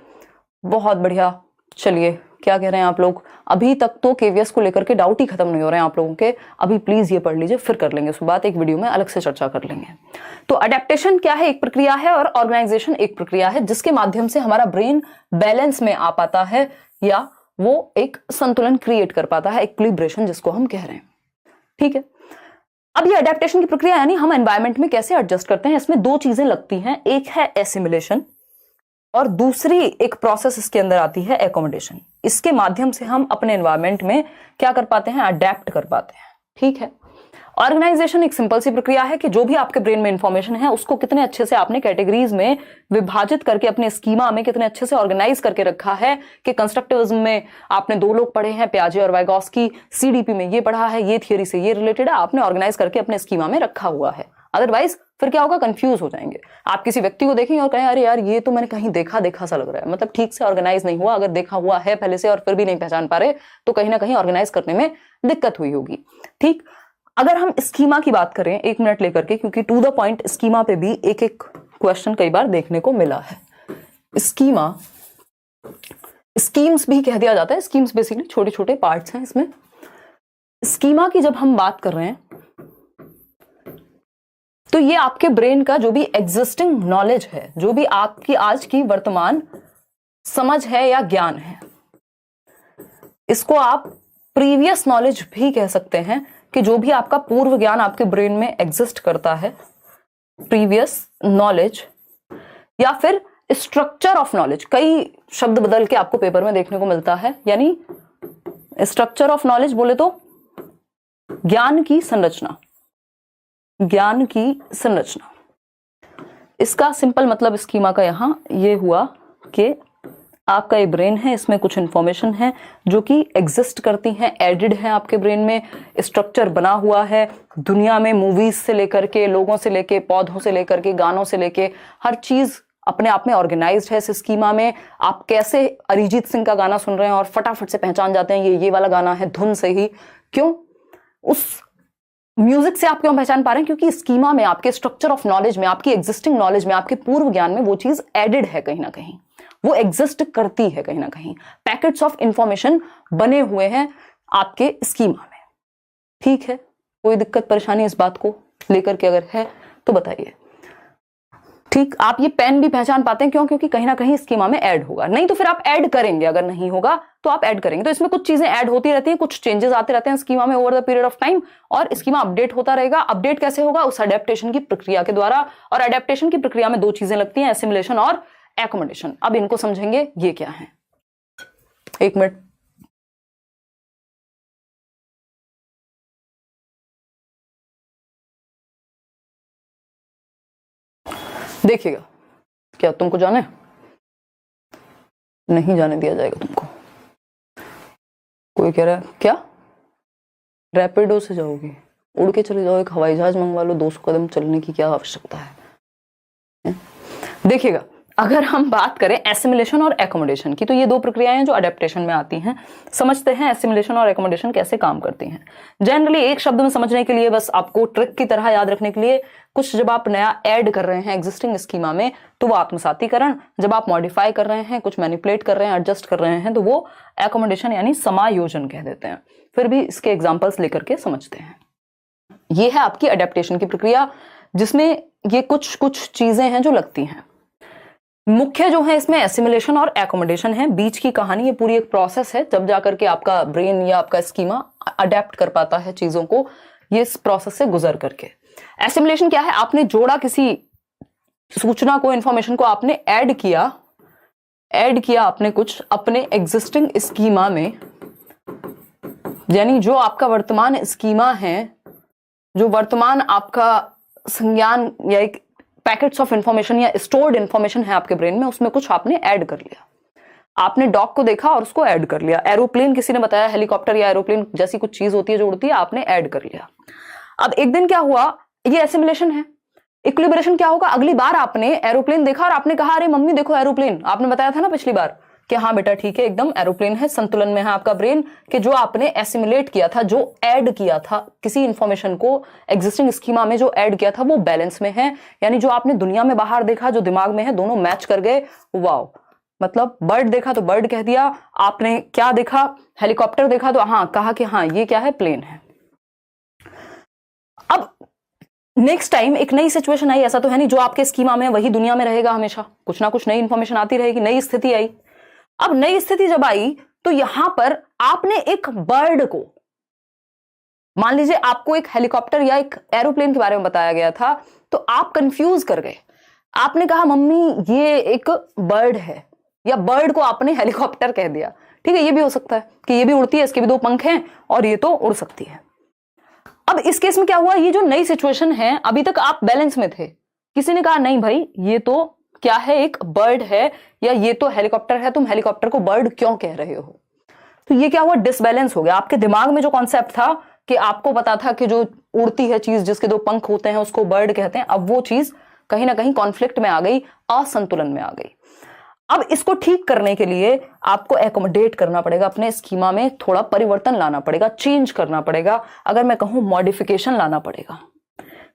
बहुत बढ़िया। चलिए, क्या कह रहे हैं आप लोग, अभी तक तो केवीएस को लेकर के डाउट ही खत्म नहीं हो रहे हैं आप लोगों के। अभी प्लीज ये पढ़ लीजिए, फिर कर लेंगे उस बात, एक वीडियो में अलग से चर्चा कर लेंगे। तो अडेप्टेशन क्या है, एक प्रक्रिया है, और ऑर्गेनाइजेशन एक प्रक्रिया है, जिसके माध्यम से हमारा ब्रेन बैलेंस में आ पाता है, या वो एक संतुलन क्रिएट कर पाता है, इक्विलिब्रेशन जिसको हम कह रहे हैं। ठीक है, अब ये अडेप्टेशन की प्रक्रिया यानी हम एनवायरमेंट में कैसे एडजस्ट करते हैं, इसमें 2 चीजें लगती हैं, एक है एसिमिलेशन और दूसरी एक प्रोसेस इसके अंदर आती है एकोमोडेशन। इसके माध्यम से हम अपने एनवायरमेंट में क्या कर पाते हैं, अडेप्ट कर पाते हैं। ठीक है, ऑर्गेनाइजेशन एक सिंपल सी प्रक्रिया है कि जो भी आपके ब्रेन में इंफॉर्मेशन है उसको कितने अच्छे से आपने कैटेगरीज में विभाजित करके, अपने स्कीमा में कितने अच्छे से ऑर्गेनाइज करके रखा है, कि कंस्ट्रक्टिविज्म में आपने 2 लोग पढ़े हैं, पियाजे और वाइगोस्की, सीडीपी में ये पढ़ा है, ये थियरी से ये रिलेटेड है, आपने ऑर्गेनाइज करके अपने स्कीमा में रखा हुआ है। अदरवाइज फिर क्या होगा, कंफ्यूज हो जाएंगे। आप किसी व्यक्ति को देखेंगे और कहें अरे यार ये तो मैंने कहीं देखा देखा सा लग रहा है, मतलब ठीक से ऑर्गेनाइज नहीं हुआ। अगर देखा हुआ है पहले से और फिर भी नहीं पहचान पा रहे, तो कहीं ना कहीं ऑर्गेनाइज करने में दिक्कत हुई होगी। ठीक, अगर हम स्कीमा की बात करें 1 मिनट लेकर के, क्योंकि टू द पॉइंट स्कीमा पे भी एक एक क्वेश्चन कई बार देखने को मिला है। स्कीमा, स्कीम्स भी कह दिया जाता है, स्कीम्स बेसिकली छोटे छोटे पार्ट्स हैं इसमें। स्कीमा की जब हम बात कर रहे हैं तो ये आपके ब्रेन का जो भी एग्जिस्टिंग नॉलेज है, जो भी आपकी आज की वर्तमान समझ है या ज्ञान है, इसको आप प्रीवियस नॉलेज भी कह सकते हैं, कि जो भी आपका पूर्व ज्ञान आपके ब्रेन में एग्जिस्ट करता है, प्रीवियस नॉलेज, या फिर स्ट्रक्चर ऑफ नॉलेज। कई शब्द बदल के आपको पेपर में देखने को मिलता है, यानी स्ट्रक्चर ऑफ नॉलेज बोले तो ज्ञान की संरचना, ज्ञान की संरचना। इसका सिंपल मतलब स्कीमा का यहां ये हुआ कि आपका ये ब्रेन है, इसमें कुछ इंफॉर्मेशन है जो कि एग्जिस्ट करती हैं, एडिड है आपके ब्रेन में, स्ट्रक्चर बना हुआ है दुनिया में, मूवीज से लेकर के, लोगों से लेके, पौधों से लेकर के, गानों से लेके, हर चीज अपने आप में ऑर्गेनाइज्ड है इस स्कीमा में। आप कैसे अरिजीत सिंह का गाना सुन रहे हैं और फटाफट से पहचान जाते हैं ये वाला गाना है, धुन से ही। क्यों? उस म्यूजिक से आप क्यों पहचान पा रहे हैं? क्योंकि स्कीमा में, आपके स्ट्रक्चर ऑफ नॉलेज में, आपकी एग्जिस्टिंग नॉलेज में, आपके पूर्व ज्ञान में वो चीज एडिड है, कहीं ना कहीं वो एग्जिस्ट करती है, कहीं ना कहीं पैकेट्स ऑफ इंफॉर्मेशन बने हुए हैं आपके स्कीमा में। ठीक है, कोई दिक्कत परेशानी इस बात को लेकर के अगर है तो बताइए। ठीक, आप ये पेन भी पहचान पाते हैं, क्यों? क्योंकि कहीं ना कहीं स्कीमा में ऐड होगा, नहीं तो फिर आप ऐड करेंगे, अगर नहीं होगा तो आप ऐड करेंगे। तो इसमें कुछ चीजें ऐड होती रहती हैं, कुछ चेंजेस आते रहते हैं स्कीमा में over the period of time, और स्कीमा अपडेट होता रहेगा। अपडेट कैसे होगा? उस अडेप्टेशन की प्रक्रिया के द्वारा, और अडेप्टेशन की प्रक्रिया में दो चीजें लगती हैं, एसिमिलेशन और एकोमोडेशन। अब इनको समझेंगे, ये क्या है। एक मिनट, देखिएगा, क्या तुमको जाने? नहीं जाने दिया जाएगा तुमको। कोई कह रहा है क्या रैपिडो से जाओगे? उड़ के चले जाओ, एक हवाई जहाज मंगवा लो, 200 कदम चलने की क्या आवश्यकता है? देखिएगा, अगर हम बात करें एसिमिलेशन और एकोमोडेशन की, तो ये दो प्रक्रियाएं हैं जो अडेप्टेशन में आती हैं। समझते हैं एसिमिलेशन और एकोमोडेशन कैसे काम करती हैं। जनरली एक शब्द में समझने के लिए, बस आपको ट्रिक की तरह याद रखने के लिए, कुछ जब आप नया ऐड कर रहे हैं एग्जिस्टिंग स्कीमा में तो वो आत्मसातीकरण, जब आप मॉडिफाई कर रहे हैं, कुछ मैनिपुलेट कर रहे हैं, एडजस्ट कर रहे हैं, तो वो एकोमोडेशन यानी समायोजन कह देते हैं। फिर भी इसके एग्जाम्पल्स लेकर के समझते हैं। ये है आपकी अडेप्टेशन की प्रक्रिया, जिसमें ये कुछ कुछ चीजें हैं जो लगती हैं। मुख्य जो है इसमें एसिमिलेशन और एकोमोडेशन है। बीच की कहानी, ये पूरी एक प्रोसेस है, जब जाकर के आपका ब्रेन या आपका स्कीमा अडेप्ट कर पाता है चीजों को, ये इस प्रोसेस से गुजर करके। एसिमिलेशन क्या है? आपने जोड़ा, किसी सूचना को, इंफॉर्मेशन को आपने ऐड किया आपने कुछ अपने एग्जिस्टिंग स्कीमा में, यानी जो आपका वर्तमान स्कीमा है, जो वर्तमान आपका संज्ञान या एक पैकेट्स ऑफ इंफॉर्मेशन या स्टोर्ड इंफॉर्मेशन है आपके ब्रेन में, उसमें कुछ आपने ऐड कर लिया। आपने डॉग को देखा और उसको ऐड कर लिया। एरोप्लेन किसी ने बताया, हेलीकॉप्टर या एरोप्लेन जैसी कुछ चीज होती है जो उड़ती है, आपने ऐड कर लिया। अब एक दिन क्या हुआ, ये एसिमिलेशन है। इक्विलिब्रेशन क्या होगा? अगली बार आपने एरोप्लेन देखा और आपने कहा, अरे मम्मी देखो एरोप्लेन। आपने बताया था ना पिछली बार कि हाँ बेटा ठीक है, एकदम एरोप्लेन है, संतुलन में है आपका ब्रेन, कि जो आपने एसिमिलेट किया था, जो ऐड किया था किसी इंफॉर्मेशन को एग्जिस्टिंग स्कीमा में, जो ऐड किया था वो बैलेंस में है। यानी जो आपने दुनिया में बाहर देखा, जो दिमाग में है, दोनों मैच कर गए। वाओ, मतलब बर्ड देखा तो बर्ड कह दिया, आपने क्या देखा, हेलीकॉप्टर देखा तो हाँ कहा कि हाँ ये क्या है, प्लेन है। अब नेक्स्ट टाइम एक नई सिचुएशन आई, ऐसा तो है नहीं जो आपके स्कीमा में वही दुनिया में रहेगा हमेशा, कुछ ना कुछ नई इंफॉर्मेशन आती रहेगी, नई स्थिति आई। अब नई स्थिति जब आई तो यहां पर आपने एक बर्ड को, मान लीजिए आपको एक हेलीकॉप्टर या एक एरोप्लेन के बारे में बताया गया था, तो आप कंफ्यूज कर गए। आपने कहा मम्मी ये एक बर्ड है, या बर्ड को आपने हेलीकॉप्टर कह दिया। ठीक है, ये भी हो सकता है कि ये भी उड़ती है, इसके भी दो पंख हैं और ये तो उड़ सकती है। अब इस केस में क्या हुआ, ये जो नई सिचुएशन है, अभी तक आप बैलेंस में थे, किसी ने कहा नहीं भाई ये तो क्या है, एक बर्ड है, या ये तो हेलीकॉप्टर है, तुम हेलीकॉप्टर को बर्ड क्यों कह रहे हो? तो ये क्या हुआ, डिसबैलेंस हो गया। आपके दिमाग में जो कॉन्सेप्ट था कि आपको पता था कि जो उड़ती है चीज जिसके दो पंख होते हैं उसको बर्ड कहते हैं, अब वो चीज कहीं ना कहीं कॉन्फ्लिक्ट में आ गई, असंतुलन में आ गई। अब इसको ठीक करने के लिए आपको एकोमोडेट करना पड़ेगा, अपने स्कीमा में थोड़ा परिवर्तन लाना पड़ेगा, चेंज करना पड़ेगा, अगर मैं कहूं मॉडिफिकेशन लाना पड़ेगा।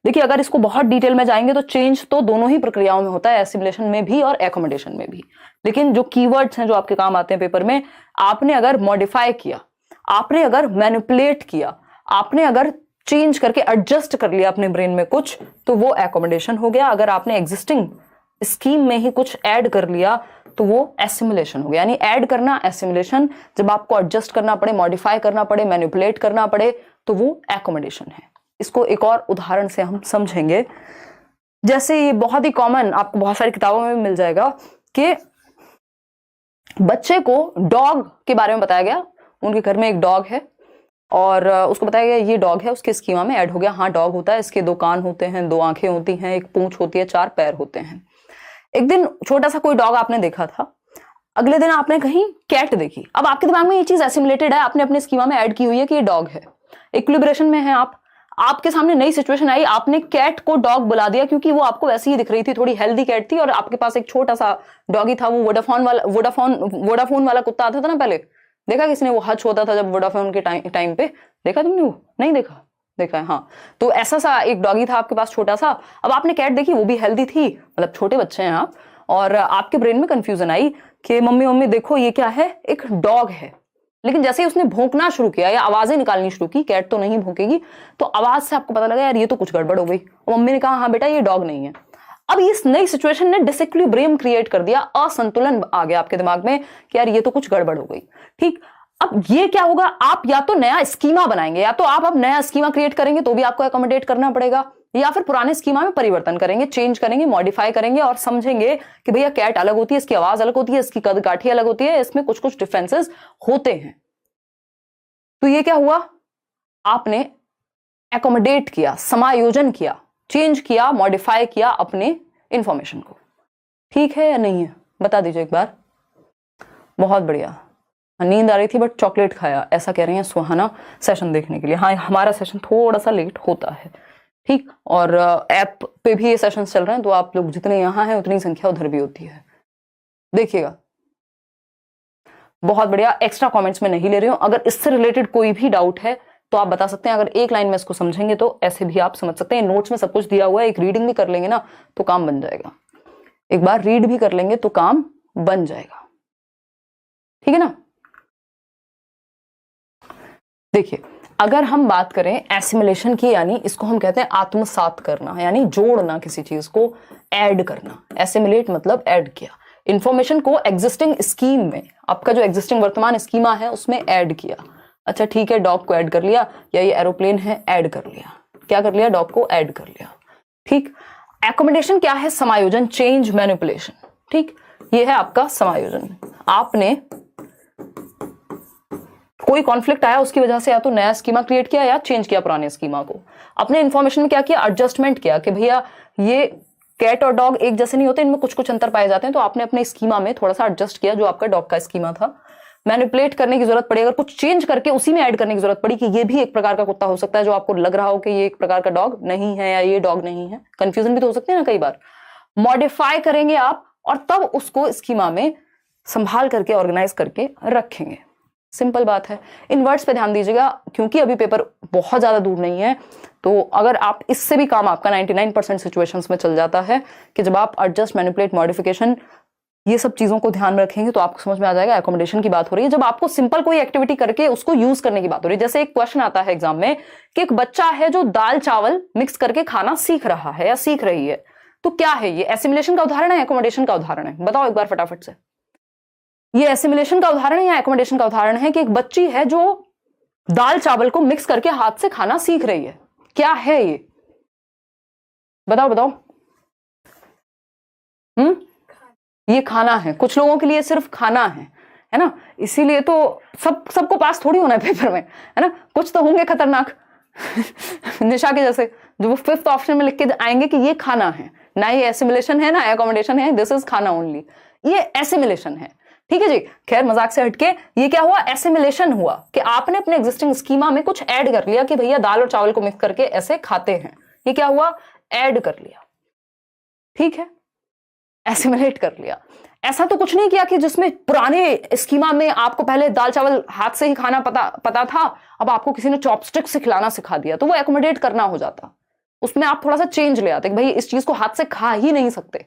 देखिए अगर इसको बहुत डिटेल में जाएंगे तो चेंज तो दोनों ही प्रक्रियाओं में होता है, एसिमिलेशन में भी और एकोमोडेशन में भी। लेकिन जो कीवर्ड्स हैं जो आपके काम आते हैं पेपर में, आपने अगर मॉडिफाई किया, आपने अगर मैनिपुलेट किया, आपने अगर चेंज करके एडजस्ट कर लिया अपने ब्रेन में कुछ, तो वो एकोमोडेशन हो गया। अगर आपने एग्जिस्टिंग स्कीम में ही कुछ ऐड कर लिया तो वो एसिमिलेशन हो गया। यानी ऐड करना एसिमिलेशन, जब आपको एडजस्ट करना पड़े, मॉडिफाई करना पड़े, मैनिपुलेट करना पड़े, तो वो एकोमोडेशन है। इसको एक और उदाहरण से हम समझेंगे। जैसे ये बहुत ही कॉमन, आपको बहुत सारी किताबों में भी मिल जाएगा कि बच्चे को डॉग के बारे में बताया गया। उनके घर में एक डॉग है और उसको बताया गया ये डॉग है, उसके स्कीमा में ऐड हो गया, हाँ डॉग होता है, इसके 2 कान होते हैं, 2 आंखें होती हैं, एक पूंछ होती है, 4 पैर होते हैं। एक दिन छोटा सा कोई डॉग आपने देखा था, अगले दिन आपने कहीं कैट देखी। अब आपके दिमाग में ये चीज एसिमिलेटेड है, आपने अपने स्कीमा में ऐड की हुई है कि ये डॉग है, इक्विलिब्रेशन में है आप। आपके सामने नई सिचुएशन आई, आपने कैट को डॉग बुला दिया क्योंकि वो आपको वैसी ही दिख रही थी, थोड़ी हेल्दी कैट थी, और आपके पास एक छोटा सा डॉगी था, वो वोडाफोन वाला कुत्ता आता था ना पहले, देखा किसने, वो हच होता था जब वोडाफोन के टाइम पे, देखा तुमने? वो नहीं देखा? देखा है, हाँ। तो ऐसा सा एक डॉगी था आपके पास छोटा सा। अब आपने कैट देखी, वो भी हेल्दी थी, मतलब छोटे बच्चे हैं आप, और आपके ब्रेन में कंफ्यूजन आई कि मम्मी मम्मी देखो ये क्या है, एक डॉग है। लेकिन जैसे ही उसने भौंकना शुरू किया या आवाजें निकालनी शुरू की, कैट तो नहीं भौंकेगी, तो आवाज से आपको पता लगा यार ये तो कुछ गड़बड़ हो गई। मम्मी ने कहा हाँ बेटा ये डॉग नहीं है। अब इस नई सिचुएशन ने डिसइक्विलिब्रियम क्रिएट कर दिया, असंतुलन आ गया आपके दिमाग में कि यार ये तो कुछ गड़बड़ हो गई। ठीक, अब ये क्या होगा, आप या तो नया स्कीमा बनाएंगे, या तो आप अब नया स्कीमा क्रिएट करेंगे तो भी आपको एकोमोडेट करना पड़ेगा, या फिर पुराने स्कीमा में परिवर्तन करेंगे, चेंज करेंगे, मॉडिफाई करेंगे और समझेंगे कि भैया कैट अलग होती है, इसकी आवाज अलग होती है, इसकी कदकाठी अलग होती है, इसमें कुछ कुछ डिफरेंसेस होते हैं। तो ये क्या हुआ, आपने एकोमोडेट किया, समायोजन किया, चेंज किया, मॉडिफाई किया अपने इंफॉर्मेशन को। ठीक है या नहीं है, बता दीजिए एक बार। बहुत बढ़िया। नींद आ रही थी बट चॉकलेट खाया, ऐसा कह रही हैं सुहाना सेशन देखने के लिए। हाँ, हमारा सेशन थोड़ा सा लेट होता है। ठीक, और ऐप पे भी ये सेशंस चल रहे हैं, तो आप लोग जितने यहाँ हैं उतनी संख्या उधर भी होती है, देखिएगा। बहुत बढ़िया। एक्स्ट्रा कमेंट्स में नहीं ले रही हूं, अगर इससे रिलेटेड कोई भी डाउट है तो आप बता सकते हैं। अगर एक लाइन में इसको समझेंगे तो ऐसे भी आप समझ सकते हैं। नोट्स में सब कुछ दिया हुआ है, एक रीडिंग भी कर लेंगे ना तो काम बन जाएगा। एक बार रीड भी कर लेंगे तो काम बन जाएगा, ठीक है ना। देखिए, अगर हम बात करें एसिमिलेशन की, यानी इसको हम कहते हैं आत्मसात करना, यानी जोड़ना, किसी चीज को ऐड करना। एसिमिलेट मतलब ऐड किया, इंफॉर्मेशन को एग्जिस्टिंग स्कीम में, आपका जो एग्जिस्टिंग वर्तमान स्कीमा है उसमें ऐड किया। अच्छा ठीक है, डॉग को ऐड कर लिया, या ये एरोप्लेन है ऐड कर लिया। क्या कर लिया, डॉग को ऐड कर लिया। ठीक, एकोमोडेशन क्या है, समायोजन, चेंज, मैनिपुलेशन। ठीक, ये है आपका समायोजन। आपने कोई कॉन्फ्लिक्ट आया, उसकी वजह से या तो नया स्कीमा क्रिएट किया या चेंज किया पुराने स्कीमा को। अपने इंफॉर्मेशन में क्या किया, एडजस्टमेंट किया कि भैया ये कैट और डॉग एक जैसे नहीं होते, इनमें कुछ कुछ अंतर पाए जाते हैं, तो आपने अपने स्कीमा में थोड़ा सा एडजस्ट किया जो आपका डॉग का स्कीमा था। मैनिपुलेट करने की जरूरत पड़ी, अगर कुछ चेंज करके उसी में ऐड करने की जरूरत पड़ी कि ये भी एक प्रकार का कुत्ता हो सकता है जो आपको लग रहा हो कि ये एक प्रकार का डॉग नहीं है या ये डॉग नहीं है, कंफ्यूजन भी तो हो सकती है ना कई बार। मॉडिफाई करेंगे आप और तब उसको स्कीमा में संभाल करके ऑर्गेनाइज करके रखेंगे। सिंपल बात है। इन वर्ड्स पे ध्यान दीजिएगा क्योंकि अभी पेपर बहुत ज्यादा दूर नहीं है, तो अगर आप इससे भी काम आपका 99% सिचुएशंस में चल जाता है कि जब आप एडजस्ट, मैनिपुलेट, मॉडिफिकेशन, ये सब चीजों को ध्यान में रखेंगे तो आपको समझ में आ जाएगा। एकोमोडेशन की बात हो रही है जब आपको सिंपल कोई एक्टिविटी करके उसको यूज करने की बात हो रही है। जैसे एक क्वेश्चन आता है एग्जाम में कि एक बच्चा है जो दाल चावल मिक्स करके खाना सीख रहा है या सीख रही है, तो क्या है ये, एसिमिलेशन का उदाहरण है, एकोमोडेशन का उदाहरण है? बताओ एक बार फटाफट से। ये एसिमिलेशन का उदाहरण है या एकोमोडेशन का उदाहरण है कि एक बच्ची है जो दाल चावल को मिक्स करके हाथ से खाना सीख रही है, क्या है ये? बताओ बताओ। ये खाना है, कुछ लोगों के लिए सिर्फ खाना है ना, इसीलिए तो सबको पास थोड़ी होना है पेपर में, है ना, कुछ तो होंगे खतरनाक निशा के जैसे जो वो 5th ऑप्शन में लिख के आएंगे कि ये खाना है, ना ये एसिमिलेशन है ना एकोमोडेशन है, दिस इज खाना ओनली, ये एसिमिलेशन है। ठीक है जी, खैर मजाक से हटके ये क्या हुआ, एसिमिलेशन हुआ कि आपने अपने एग्जिस्टिंग स्कीमा में कुछ ऐड कर लिया कि भैया दाल और चावल को मिक्स करके ऐसे खाते हैं, ये क्या हुआ, ऐड कर लिया। ठीक है, एसिमिलेट कर लिया। ऐसा तो कुछ नहीं किया कि जिसमें पुराने स्कीमा में आपको पहले दाल चावल हाथ से ही खाना पता था, अब आपको किसी ने चॉपस्टिक से खिलाना सिखा दिया, तो वो एकोमोडेट करना हो जाता। उसमें आप थोड़ा सा चेंज ले आते कि भाई इस चीज को हाथ से खा ही नहीं सकते,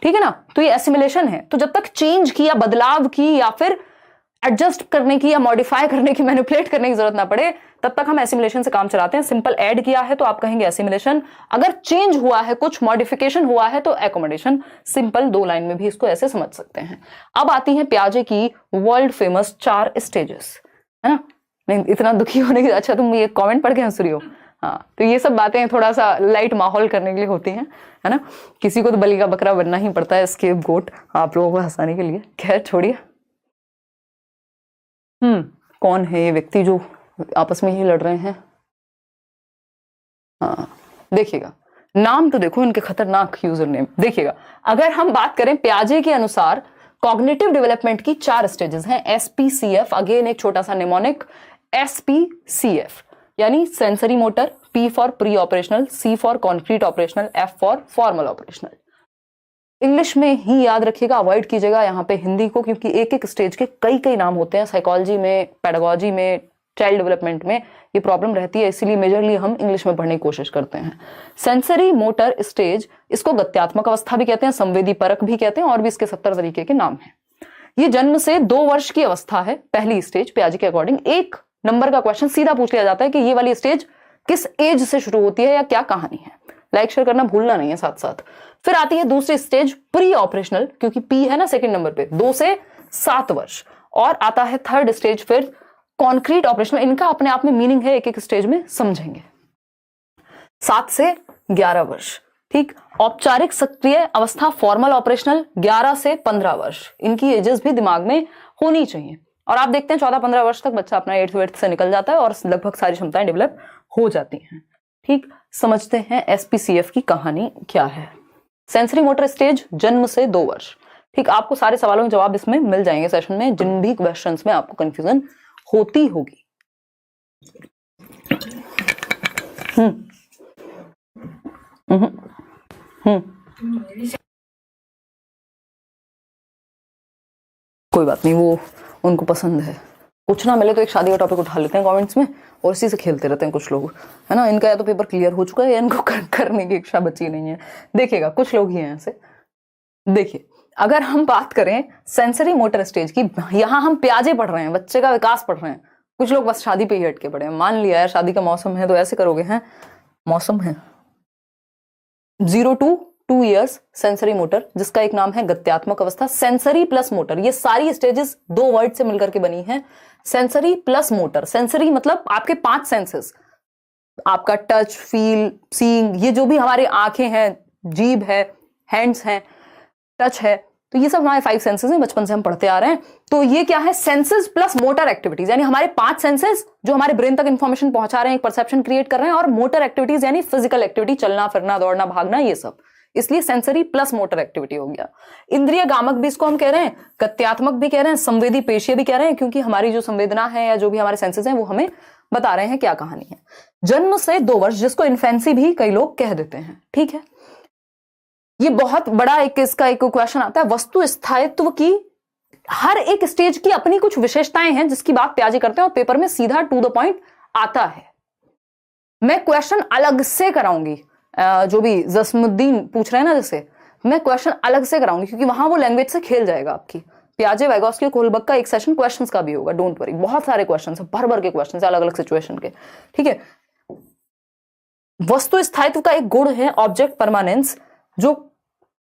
ठीक है ना, तो ये एसिमिलेशन है। तो जब तक चेंज की या बदलाव की या फिर एडजस्ट करने की या मॉडिफाई करने की, मैनिपुलेट करने की जरूरत ना पड़े, तब तक हम एसिमिलेशन से काम चलाते हैं। सिंपल ऐड किया है तो आप कहेंगे एसिमिलेशन, अगर चेंज हुआ है, कुछ मॉडिफिकेशन हुआ है तो एकोमोडेशन। सिंपल 2 लाइन में भी इसको ऐसे समझ सकते हैं। अब आती है पियाजे की वर्ल्ड फेमस 4 स्टेजेस, है ना। नहीं इतना दुखी होने की, अच्छा तुम ये कमेंट पढ़ के हंस रही हो, हाँ, तो ये सब बातें थोड़ा सा लाइट माहौल करने के लिए होती हैं, है ना। किसी को तो बलि का बकरा बनना ही पड़ता है, स्केप गोट, आप लोगों को हंसाने के लिए। खैर छोड़िए। कौन है ये व्यक्ति जो आपस में ही लड़ रहे हैं? हाँ देखिएगा, नाम तो देखो इनके खतरनाक यूजर नेम। देखिएगा, अगर हम बात करें पियाजे के अनुसार कॉग्निटिव डेवलपमेंट की 4 स्टेजेस हैं, SPCF, अगेन एक छोटा सा निमोनिक, SPCF यानी sensory motor, P for pre operational, C for concrete operational, F for formal operational. English में ही याद रखिएगा, अवॉइड कीजिएगा यहाँ पे हिंदी को, क्योंकि एक एक स्टेज के कई नाम होते हैं। साइकोलॉजी में, पेडागोजी में, चाइल्ड डेवलपमेंट में ये प्रॉब्लम रहती है, इसीलिए मेजरली हम इंग्लिश में पढ़ने की कोशिश करते हैं। सेंसरी मोटर स्टेज, इसको गत्यात्मक अवस्था भी कहते हैं, संवेदी परक भी कहते हैं, और भी इसके 70 तरीके के नाम हैं। ये जन्म से 2 वर्ष की अवस्था है, पहली स्टेज पियाजे के अकॉर्डिंग। 1 नंबर का क्वेश्चन सीधा पूछ लिया जाता है कि ये वाली स्टेज किस एज से शुरू होती है या क्या कहानी है। लाइक शेयर करना भूलना नहीं है साथ साथ। फिर आती है दूसरी स्टेज प्री ऑपरेशनल, क्योंकि पी है ना सेकंड नंबर पे, 2 से 7 वर्ष। और आता है थर्ड स्टेज फिर कॉन्क्रीट ऑपरेशनल। इनका अपने आप में मीनिंग है, एक एक स्टेज में समझेंगे। 7 से 11 वर्ष, ठीक। औपचारिक सक्रिय अवस्था फॉर्मल ऑपरेशनल 11 से 15 वर्ष। इनकी एजेस भी दिमाग में होनी चाहिए। और आप देखते हैं 14-15 वर्ष तक बच्चा अपना 8th से निकल जाता है और लगभग सारी क्षमताएं डेवलप हो जाती हैं, ठीक। समझते हैं एसपीसीएफ की कहानी क्या है। सेंसरी मोटर स्टेज जन्म से 2 वर्ष, ठीक। आपको सारे सवालों के जवाब इसमें मिल जाएंगे सेशन में, जिन भी क्वेश्चंस में आपको कंफ्यूजन होती होगी। कोई बात नहीं, वो उनको पसंद है। कुछ ना मिले तो एक शादी का टॉपिक उठा लेते हैं कमेंट्स में और इसी से खेलते रहते हैं कुछ लोग, है ना। इनका या तो पेपर क्लियर हो चुका है या इनको करने की इच्छा बची नहीं है। देखिएगा कुछ लोग ही हैं ऐसे। देखिए, अगर हम बात करें सेंसरी मोटर स्टेज की, यहां हम प्याजे पढ़ रहे हैं, बच्चे का विकास पढ़ रहे हैं। कुछ लोग बस शादी पे ही हटके पड़े हैं। मान लिया यार शादी का मौसम है तो ऐसे करोगे, हैं मौसम है। 0 to 2 years सेंसरी मोटर, जिसका एक नाम है गत्यात्मक अवस्था। सेंसरी प्लस मोटर, ये सारी स्टेजेस 2 वर्ड से मिलकर के बनी है। सेंसरी प्लस मोटर, सेंसरी मतलब आपके 5 सेंसेस, आपका टच, फील, सीइंग, ये जो भी हमारे आंखें हैं, जीभ है, हैंड्स हैं, टच है, तो ये सब हमारे 5 सेंसेस हैं, बचपन से हम पढ़ते आ रहे हैं। तो ये क्या है, सेंसेस प्लस मोटर एक्टिविटीज, यानी हमारे 5 सेंसेस जो हमारे ब्रेन तक इंफॉर्मेशन पहुंचा रहे हैं, एक परसेप्शन क्रिएट कर रहे हैं, और मोटर एक्टिविटीज यानी फिजिकल एक्टिविटी, चलना फिरना, दौड़ना, भागना, ये सब। इसलिए सेंसरी प्लस मोटर एक्टिविटी हो गया। इंद्रिय गामक भी इसको हम कह रहे हैं, गत्यात्मक भी कह रहे हैं, संवेदी पेशीय भी कह रहे हैं, क्योंकि हमारी जो संवेदना है या जो भी हमारे सेंसेस हैं वो हमें बता रहे हैं क्या कहानी है। जन्म से 2 वर्ष, जिसको इन्फेंसी भी कई लोग कह देते हैं, ठीक है। ये बहुत बड़ा इसका एक क्वेश्चन आता है। वस्तु स्थायित्व की हर एक स्टेज की अपनी कुछ विशेषताएं हैं, जिसकी बात प्याजे करते हैं और पेपर में सीधा टू द पॉइंट आता है। मैं क्वेश्चन अलग से कराऊंगी, जो भी जसमुद्दीन पूछ रहे हैं ना, जैसे मैं क्वेश्चन अलग से कराऊंगी, क्योंकि वहां वो लैंग्वेज से खेल जाएगा आपकी। प्याजे, वाइगोस्की, कोहलबर्ग का एक सेशन क्वेश्चंस का भी होगा, डोंट वरी। बहुत सारे क्वेश्चंस हैं, भर भर के क्वेश्चंस हैं अलग अलग सिचुएशन के, ठीक है। वस्तु स्थायित्व का एक गुण है ऑब्जेक्ट परमानेंस, जो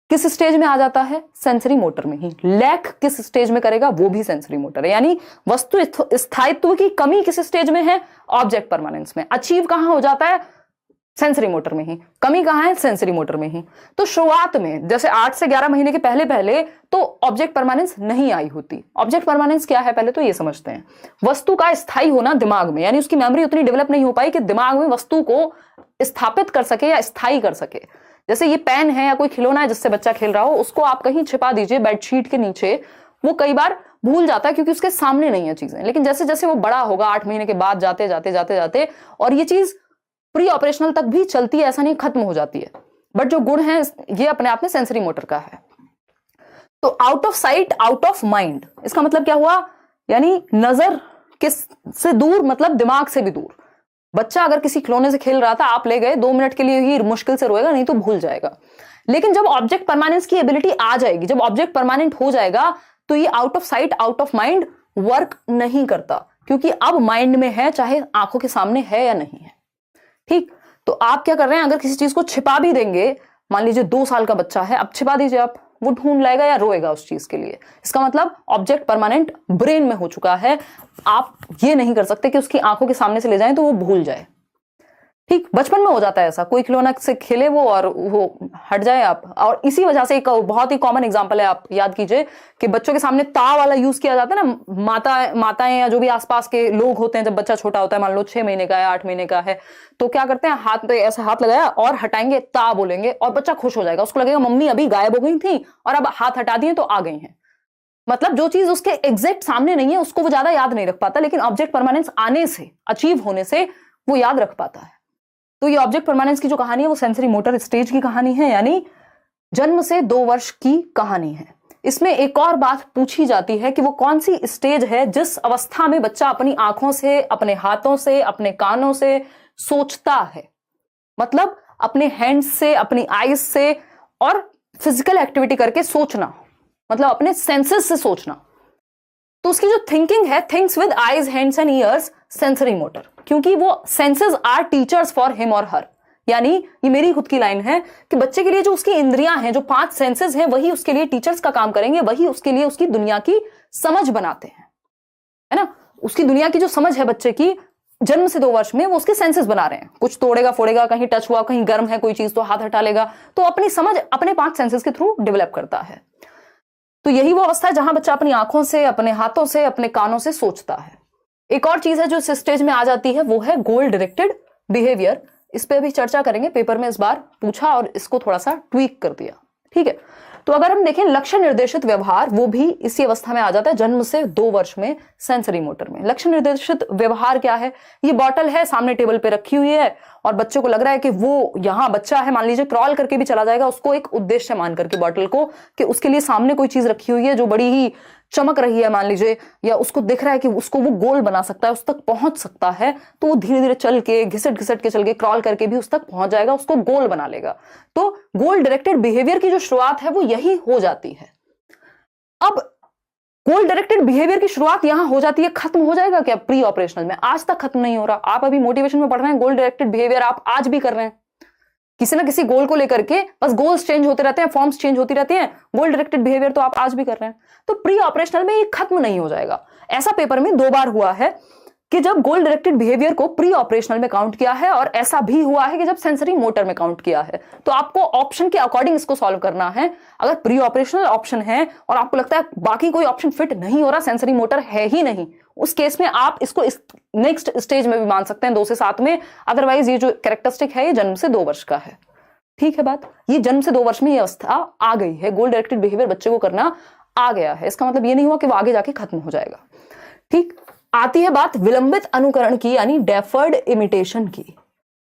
किस स्टेज में आ जाता है, सेंसरी मोटर में ही। लैक किस स्टेज में करेगा, वो भी सेंसरी मोटर है। यानी वस्तु स्थायित्व की कमी किस स्टेज में है, ऑब्जेक्ट परमानेंस में। अचीव कहां हो जाता है, सेंसरी मोटर में ही। कमी कहां है, सेंसरी मोटर में ही। तो शुरुआत में जैसे 8 से 11 महीने के पहले तो ऑब्जेक्ट परमानेंस नहीं आई होती। ऑब्जेक्ट परमानेंस क्या है पहले तो ये समझते हैं। वस्तु का स्थायी होना दिमाग में, यानी उसकी मेमोरी उतनी डेवलप नहीं हो पाई कि दिमाग में वस्तु को स्थापित कर सके या स्थायी कर सके। जैसे ये पेन है या कोई खिलौना है जिससे बच्चा खेल रहा हो, उसको आप कहीं छिपा दीजिए बेडशीट के नीचे, वो कई बार भूल जाता है क्योंकि उसके सामने नहीं है चीजें। लेकिन जैसे जैसे वो बड़ा होगा 8 महीने के बाद जाते जाते और ये चीज प्री ऑपरेशनल तक भी चलती है, ऐसा नहीं खत्म हो जाती है। बट जो गुण है ये अपने आप में सेंसरी मोटर का है। तो out of sight out of mind, इसका मतलब क्या हुआ, यानी नजर किस से दूर, मतलब दिमाग से भी दूर। बच्चा अगर किसी खिलौने से खेल रहा था, आप ले गए, 2 मिनट के लिए ही मुश्किल से रोएगा, नहीं तो भूल जाएगा। लेकिन जब ऑब्जेक्ट परमानेंस की एबिलिटी आ जाएगी, जब ऑब्जेक्ट परमानेंट हो जाएगा, तो ये out of sight out of mind work नहीं करता, क्योंकि अब माइंड में है, चाहे आंखों के सामने है या नहीं है, ठीक। तो आप क्या कर रहे हैं, अगर किसी चीज को छिपा भी देंगे, मान लीजिए 2 साल का बच्चा है, अब छिपा दीजिए आप, वो ढूंढ लाएगा या रोएगा उस चीज के लिए। इसका मतलब ऑब्जेक्ट परमानेंट ब्रेन में हो चुका है। आप ये नहीं कर सकते कि उसकी आंखों के सामने से ले जाएं तो वो भूल जाए, ठीक। बचपन में हो जाता है ऐसा, कोई खिलौना से खेले वो और वो हट जाए आप। और इसी वजह से एक बहुत ही कॉमन एग्जांपल है, आप याद कीजिए कि बच्चों के सामने ता वाला यूज किया जाता है ना, माताएं या जो भी आसपास के लोग होते हैं, जब बच्चा छोटा होता है, मान लो 6 महीने का है, 8 महीने का है, तो क्या करते हैं, हाथ पे ऐसा हाथ लगाया और हटाएंगे, ता बोलेंगे, और बच्चा खुश हो जाएगा। उसको लगेगा मम्मी अभी गायब हो गई थी और अब हाथ हटा दिए तो आ गई हैं। मतलब जो चीज उसके एग्जैक्ट सामने नहीं है उसको वो ज्यादा याद नहीं रख पाता, लेकिन ऑब्जेक्ट परमानेंस आने से, अचीव होने से वो याद रख पाता है। तो ये ऑब्जेक्ट परमानेंस की जो कहानी है वो सेंसरी मोटर स्टेज की कहानी है, यानी जन्म से 2 वर्ष की कहानी है। इसमें एक और बात पूछी जाती है कि वो कौन सी स्टेज है जिस अवस्था में बच्चा अपनी आंखों से, अपने हाथों से, अपने कानों से सोचता है, मतलब अपने हैंड्स से, अपनी आईज से और फिजिकल एक्टिविटी करके सोचना, मतलब अपने सेंसेस से सोचना। तो उसकी जो थिंकिंग है, thinks with eyes, hands and ears, sensory motor, क्योंकि वो senses are teachers for him और हर। यानी ये मेरी खुद की लाइन है कि बच्चे के लिए जो उसकी इंद्रियां हैं, जो 5 सेंसेस हैं, वही उसके लिए टीचर्स का काम करेंगे, वही उसके लिए उसकी दुनिया की समझ बनाते हैं, है ना। उसकी दुनिया की जो समझ है बच्चे की, जन्म से 2 वर्ष में वो उसके सेंसेस बना रहे हैं। कुछ तोड़ेगा फोड़ेगा, कहीं टच हुआ, कहीं गर्म है कोई चीज तो हाथ हटा लेगा, तो अपनी समझ अपने 5 सेंसेस के थ्रू डेवलप करता है। तो यही वो अवस्था है जहां बच्चा अपनी आंखों से, अपने हाथों से, अपने कानों से सोचता है। एक और चीज है जो इस स्टेज में आ जाती है, वो है गोल डायरेक्टेड बिहेवियर। इस पे अभी चर्चा करेंगे, पेपर में इस बार पूछा और इसको थोड़ा सा ट्वीक कर दिया, ठीक है। तो अगर हम देखें लक्ष्य निर्देशित व्यवहार, वो भी इसी अवस्था में आ जाता है, जन्म से 2 वर्ष में सेंसरी मोटर में। लक्ष्य निर्देशित व्यवहार क्या है? ये बॉटल है, सामने टेबल पे रखी हुई है और बच्चे को लग रहा है कि वो यहाँ बच्चा है, मान लीजिए क्रॉल करके भी चला जाएगा, उसको एक उद्देश्य मान करके बॉटल को, कि उसके लिए सामने कोई चीज रखी हुई है जो बड़ी ही चमक रही है मान लीजिए, या उसको दिख रहा है कि उसको वो गोल बना सकता है, उस तक पहुंच सकता है, तो वो धीरे धीरे चल के, घिसट घिसट के चल के, क्रॉल करके भी उस तक पहुंच जाएगा, उसको गोल बना लेगा। तो गोल डायरेक्टेड बिहेवियर की जो शुरुआत है वो यही हो जाती है। अब गोल डायरेक्टेड बिहेवियर की शुरुआत यहां हो जाती है, खत्म हो जाएगा क्या प्री ऑपरेशनल में? आज तक खत्म नहीं हो रहा। आप अभी मोटिवेशन में पढ़ रहे हैं, गोल डायरेक्टेड बिहेवियर आप आज भी कर रहे हैं, किसी ना किसी गोल को लेकर के, बस गोल्स चेंज होते रहते हैं, फॉर्म्स चेंज होती रहती हैं, गोल डायरेक्टेड बिहेवियर तो आप आज भी कर रहे हैं। तो प्री ऑपरेशनल में ये खत्म नहीं हो जाएगा। ऐसा पेपर में 2 बार हुआ है कि जब गोल डायरेक्टेड बिहेवियर को प्री ऑपरेशनल में काउंट किया है, और ऐसा भी हुआ है कि जब सेंसरी मोटर में काउंट किया है। तो आपको ऑप्शन के अकॉर्डिंग इसको सॉल्व करना है। अगर प्री ऑपरेशनल ऑप्शन है और आपको लगता है बाकी कोई ऑप्शन फिट नहीं हो रहा, सेंसरी मोटर है ही नहीं, उस केस में आप इसको इस नेक्स्ट स्टेज में भी मान सकते हैं, 2 से 7 में। अदरवाइज ये जो कैरेक्टरिस्टिक है ये जन्म से 2 वर्ष का है, ठीक है बात। ये जन्म से 2 वर्ष में ये अवस्था आ गई है, गोल डायरेक्टेड बिहेवियर बच्चे को करना आ गया है। इसका मतलब ये नहीं हुआ कि वो आगे जाके खत्म हो जाएगा, ठीक। आती है बात विलंबित अनुकरण की, यानी डेफर्ड इमिटेशन की।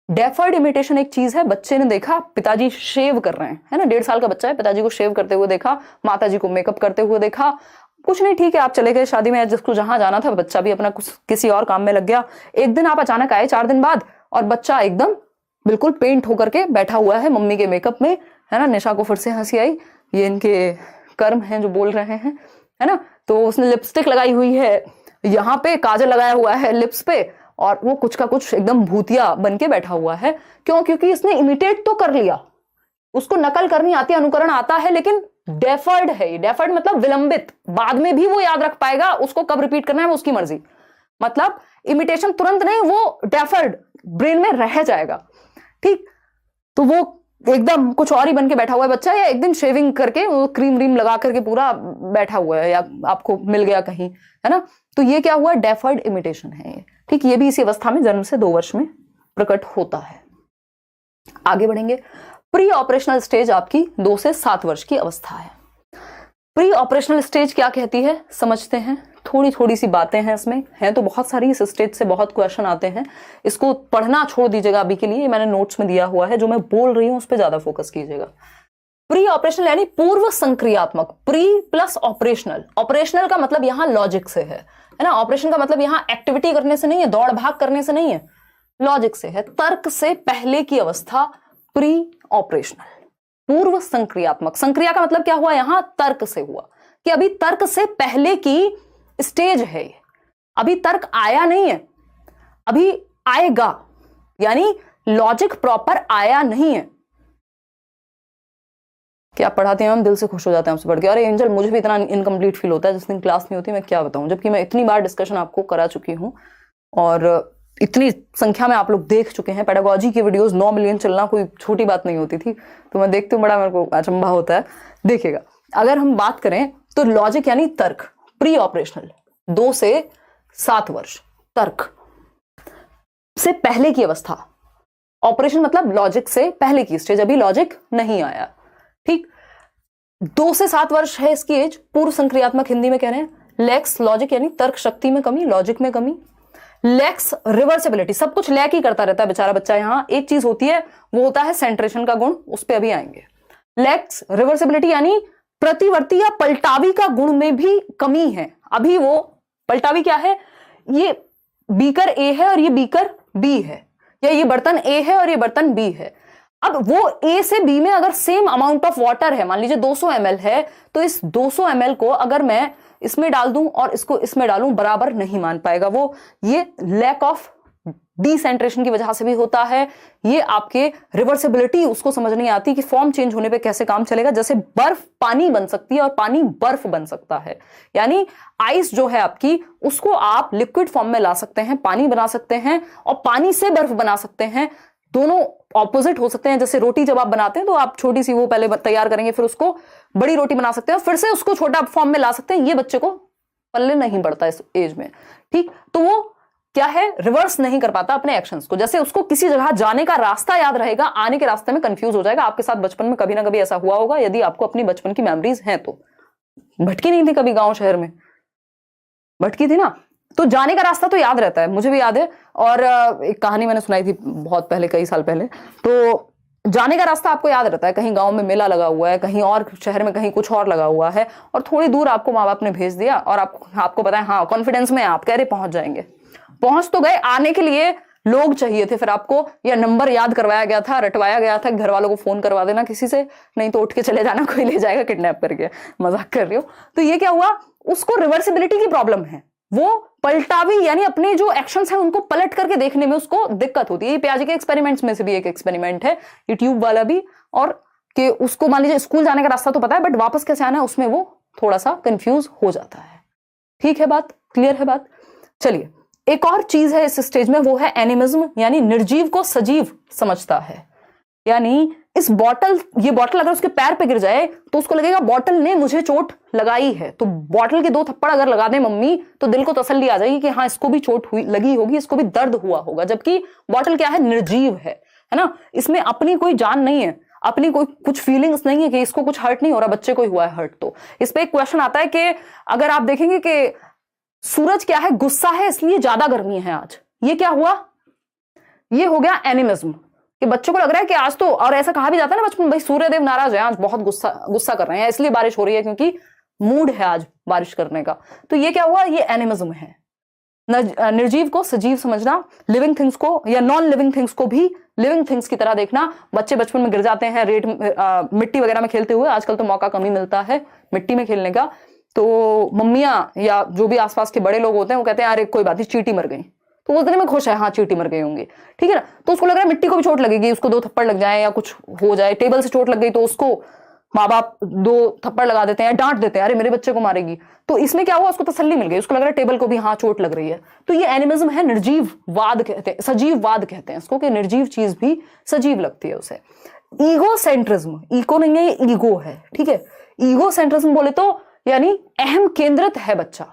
डेफर्ड इमिटेशन एक चीज है, बच्चे ने देखा पिताजी शेव कर रहे हैं, है ना, 1.5 साल का बच्चा है, पिताजी को शेव करते हुए देखा, माताजी को मेकअप करते हुए देखा, कुछ नहीं, ठीक है, आप चले गए शादी में, जिसको जहां जाना था, बच्चा भी अपना किसी और काम में लग गया। एक दिन आप अचानक आए 4 दिन बाद, और बच्चा एकदम बिल्कुल पेंट होकर के बैठा हुआ है मम्मी के मेकअप में, है ना। निशा को फिर से हंसी आई, ये इनके कर्म हैं जो बोल रहे हैं, है ना। तो उसने लिपस्टिक लगाई हुई है, यहाँ पे काजल लगाया हुआ है लिप्स पे, और वो कुछ का कुछ एकदम भूतिया बन के बैठा हुआ है। क्यों? क्योंकि इसने इमिटेट तो कर लिया, उसको नकल करनी आती है, अनुकरण आता है, लेकिन डेफर्ड है। डेफर्ड मतलब विलंबित, बाद में भी वो याद रख पाएगा, उसको कब रिपीट करना है वो उसकी मर्जी। मतलब इमिटेशन तुरंत नहीं, वो डेफर्ड ब्रेन में रह जाएगा, ठीक। तो वो एकदम कुछ और ही बन के बैठा हुआ है बच्चा, या एक दिन शेविंग करके वो क्रीम व्रीम लगा करके पूरा बैठा हुआ है, या आपको मिल गया कहीं, है ना। तो ये क्या हुआ? डेफर्ड इमिटेशन है ये, ठीक। ये भी इसी अवस्था में जन्म से 2 वर्ष में प्रकट होता है। आगे बढ़ेंगे। प्री ऑपरेशनल स्टेज आपकी 2 से 7 वर्ष की अवस्था है। प्री ऑपरेशनल स्टेज क्या कहती है समझते हैं। थोड़ी थोड़ी सी बातें हैं इसमें, हैं तो बहुत सारी, इस स्टेज से बहुत क्वेश्चन आते हैं, इसको पढ़ना छोड़ दीजिएगा अभी के लिए, मैंने नोट्स में दिया हुआ है, जो मैं बोल रही हूं उस पर ज्यादा फोकस कीजिएगा। प्री ऑपरेशनल यानी पूर्व संक्रियात्मक, प्री प्लस ऑपरेशनल। ऑपरेशनल का मतलब यहां लॉजिक से है ना, ऑपरेशन का मतलब यहां एक्टिविटी करने से नहीं है, दौड़ भाग करने से नहीं है, लॉजिक से है, तर्क से पहले की अवस्था प्री ऑपरेशनल, पूर्व संक्रियात्मक। संक्रिया का मतलब क्या हुआ? यहां तर्क से हुआ, कि अभी तर्क से पहले की स्टेज है, अभी तर्क आया नहीं है, अभी आएगा, यानी लॉजिक प्रॉपर आया नहीं है। क्या पढ़ाते हैं हम, दिल से खुश हो जाते हैं आपसे पढ़ के। अरे एंजल, मुझे भी इतना इनकम्प्लीट फील होता है जिस दिन क्लास नहीं होती, मैं क्या बताऊं, जबकि मैं इतनी बार डिस्कशन आपको करा चुकी हूं और इतनी संख्या में आप लोग देख चुके हैं। पेडागोजी की वीडियोस 9 मिलियन चलना कोई छोटी बात नहीं होती थी, तो मैं देखती हूँ, बड़ा मेरे को अचंभा होता है। देखिएगा, अगर हम बात करें तो लॉजिक यानी तर्क, प्री ऑपरेशनल 2 से 7 वर्ष, तर्क से पहले की अवस्था। ऑपरेशन मतलब लॉजिक से पहले की स्टेज, अभी लॉजिक नहीं आया, ठीक। 2 से 7 वर्ष है इसकी एज। पूर्व संक्रियात्मक हिंदी में कह रहे हैं लैक्स लॉजिक, यानी तर्क शक्ति में कमी, लॉजिक में कमी। लैक्स रिवर्सिबिलिटी, सब कुछ लैक ही करता रहता है बेचारा बच्चा। यहां एक चीज होती है, वो होता है सेंट्रेशन का गुण, उस पर अभी आएंगे। लैक्स रिवर्सिबिलिटी यानी प्रतिवर्ती या पलटावी का गुण में भी कमी है। अभी वो पलटावी क्या है, ये बीकर ए है और ये बीकर बी है, या ये बर्तन ए है और ये बर्तन बी है। अब वो ए से बी में अगर सेम अमाउंट ऑफ वाटर है, मान लीजिए 200 ml है, तो इस 200 ml को अगर मैं इसमें डाल दूं और इसको इसमें डालूं, बराबर नहीं मान पाएगा वो। ये लैक ऑफ डिसेंट्रेशन की वजह से भी होता है। ये आपके रिवर्सिबिलिटी उसको समझ नहीं आती कि फॉर्म चेंज होने पे कैसे काम चलेगा। जैसे बर्फ पानी बन सकती है और पानी बर्फ बन सकता है, यानी आइस जो है आपकी उसको आप लिक्विड फॉर्म में ला सकते हैं, पानी बना सकते हैं और पानी से बर्फ बना सकते हैं। दोनों ऑपोजिट हो सकते हैं। जैसे रोटी जब आप बनाते हैं तो आप छोटी सी वो पहले तैयार करेंगे, फिर उसको बड़ी रोटी बना सकते हैं, फिर से उसको छोटा फॉर्म में ला सकते हैं। ये बच्चे को पल्ले नहीं पड़ता इस एज में, ठीक। तो वो क्या है, रिवर्स नहीं कर पाता अपने एक्शंस को। जैसे उसको किसी जगह जाने का रास्ता याद रहेगा, आने के रास्ते में कंफ्यूज हो जाएगा। आपके साथ बचपन में कभी ना कभी ऐसा हुआ होगा, यदि आपको अपनी बचपन की मेमोरीज हैं तो। भटकी नहीं थी कभी गांव शहर में? भटकी थी ना। तो जाने का रास्ता तो याद रहता है, मुझे भी याद है। और एक कहानी मैंने सुनाई थी बहुत पहले, कई साल पहले। तो जाने का रास्ता आपको याद रहता है, कहीं गांव में मेला लगा हुआ है, कहीं और शहर में कहीं कुछ और लगा हुआ है, और थोड़ी दूर आपको माँ बाप ने भेज दिया और आपको पता है, हाँ कॉन्फिडेंस में आप कह रहे पहुंच जाएंगे। पहुंच तो गए, आने के लिए लोग चाहिए थे फिर आपको, या नंबर याद करवाया गया था, रटवाया गया था, घर वालों को फोन करवा देना किसी से, नहीं तो उठ के चले जाना, कोई ले जाएगा किडनैप करके। मजाक कर रही हो। तो ये क्या हुआ, उसको रिवर्सिबिलिटी की प्रॉब्लम है। वो पलटावी यानी अपने जो एक्शंस हैं उनको पलट करके देखने में उसको दिक्कत होती है। ये पियाजे के एक्सपेरिमेंट्स में से भी एक एक्सपेरिमेंट है, ये ट्यूब वाला भी। और कि उसको मान लीजिए स्कूल जाने का रास्ता तो पता है, बट वापस कैसे आना है उसमें वो थोड़ा सा कंफ्यूज हो जाता है। ठीक है बात, क्लियर है बात? चलिए, एक और चीज है इस स्टेज में, वो है एनिमिज्म, यानी निर्जीव को सजीव समझता है। यानी इस बॉटल, ये बॉटल अगर उसके पैर पे गिर जाए तो उसको लगेगा बॉटल ने मुझे चोट लगाई है। तो बॉटल के 2 थप्पड़ अगर लगा दे मम्मी तो दिल को तसल्ली आ जाएगी कि हाँ इसको भी चोट हुई लगी होगी, इसको भी दर्द हुआ होगा। जबकि बॉटल क्या है, निर्जीव है ना। इसमें अपनी कोई जान नहीं है, अपनी कोई कुछ फीलिंग्स नहीं है कि इसको कुछ हर्ट नहीं हो रहा, बच्चे को ही हुआ है हर्ट। तो इस पे एक क्वेश्चन आता है कि अगर आप देखेंगे कि सूरज क्या है, गुस्सा है इसलिए ज्यादा गर्मी है आज, ये क्या हुआ, ये हो गया एनिमिज्म। कि बच्चों को लग रहा है कि आज तो, और ऐसा कहा भी जाता है ना बचपन, भाई सूर्यदेव नाराज है आज, बहुत गुस्सा कर रहे हैं, इसलिए बारिश हो रही है क्योंकि मूड है आज बारिश करने का। तो ये क्या हुआ, ये एनिमिज्म है। निर्जीव को सजीव समझना, लिविंग थिंग्स को या नॉन लिविंग थिंग्स को भी लिविंग थिंग्स की तरह देखना। बच्चे बचपन में गिर जाते हैं मिट्टी वगैरह में खेलते हुए, आजकल तो मौका कम ही मिलता है मिट्टी में खेलने का। तो मम्मियां या जो भी आसपास के बड़े लोग होते हैं वो कहते हैं अरे कोई बात नहीं, चींटी मर गई, तो उस दिन में खुश है, हाँ चींटी मर गई होंगी, ठीक है ना। तो उसको लग रहा है मिट्टी को भी चोट लगेगी, उसको 2 थप्पड़ लग जाए या कुछ हो जाए, टेबल से चोट लग गई तो उसको माँ बाप 2 थप्पड़ लगा देते हैं, डांट देते हैं, अरे मेरे बच्चे को मारेगी। तो इसमें क्या हुआ, उसको तसल्ली मिल गई, उसको लग रहा है टेबल को भी हाँ चोट लग रही है। तो ये एनिमिज्म है, निर्जीववाद कहते हैं, सजीववाद कहते हैं इसको, कि निर्जीव चीज भी सजीव लगती है उसे। ईगो सेंट्रिज्म, ईको नहीं है, ईगो है, ठीक है। ईगो सेंट्रिज्म बोले तो यानी अहम केंद्रित है बच्चा।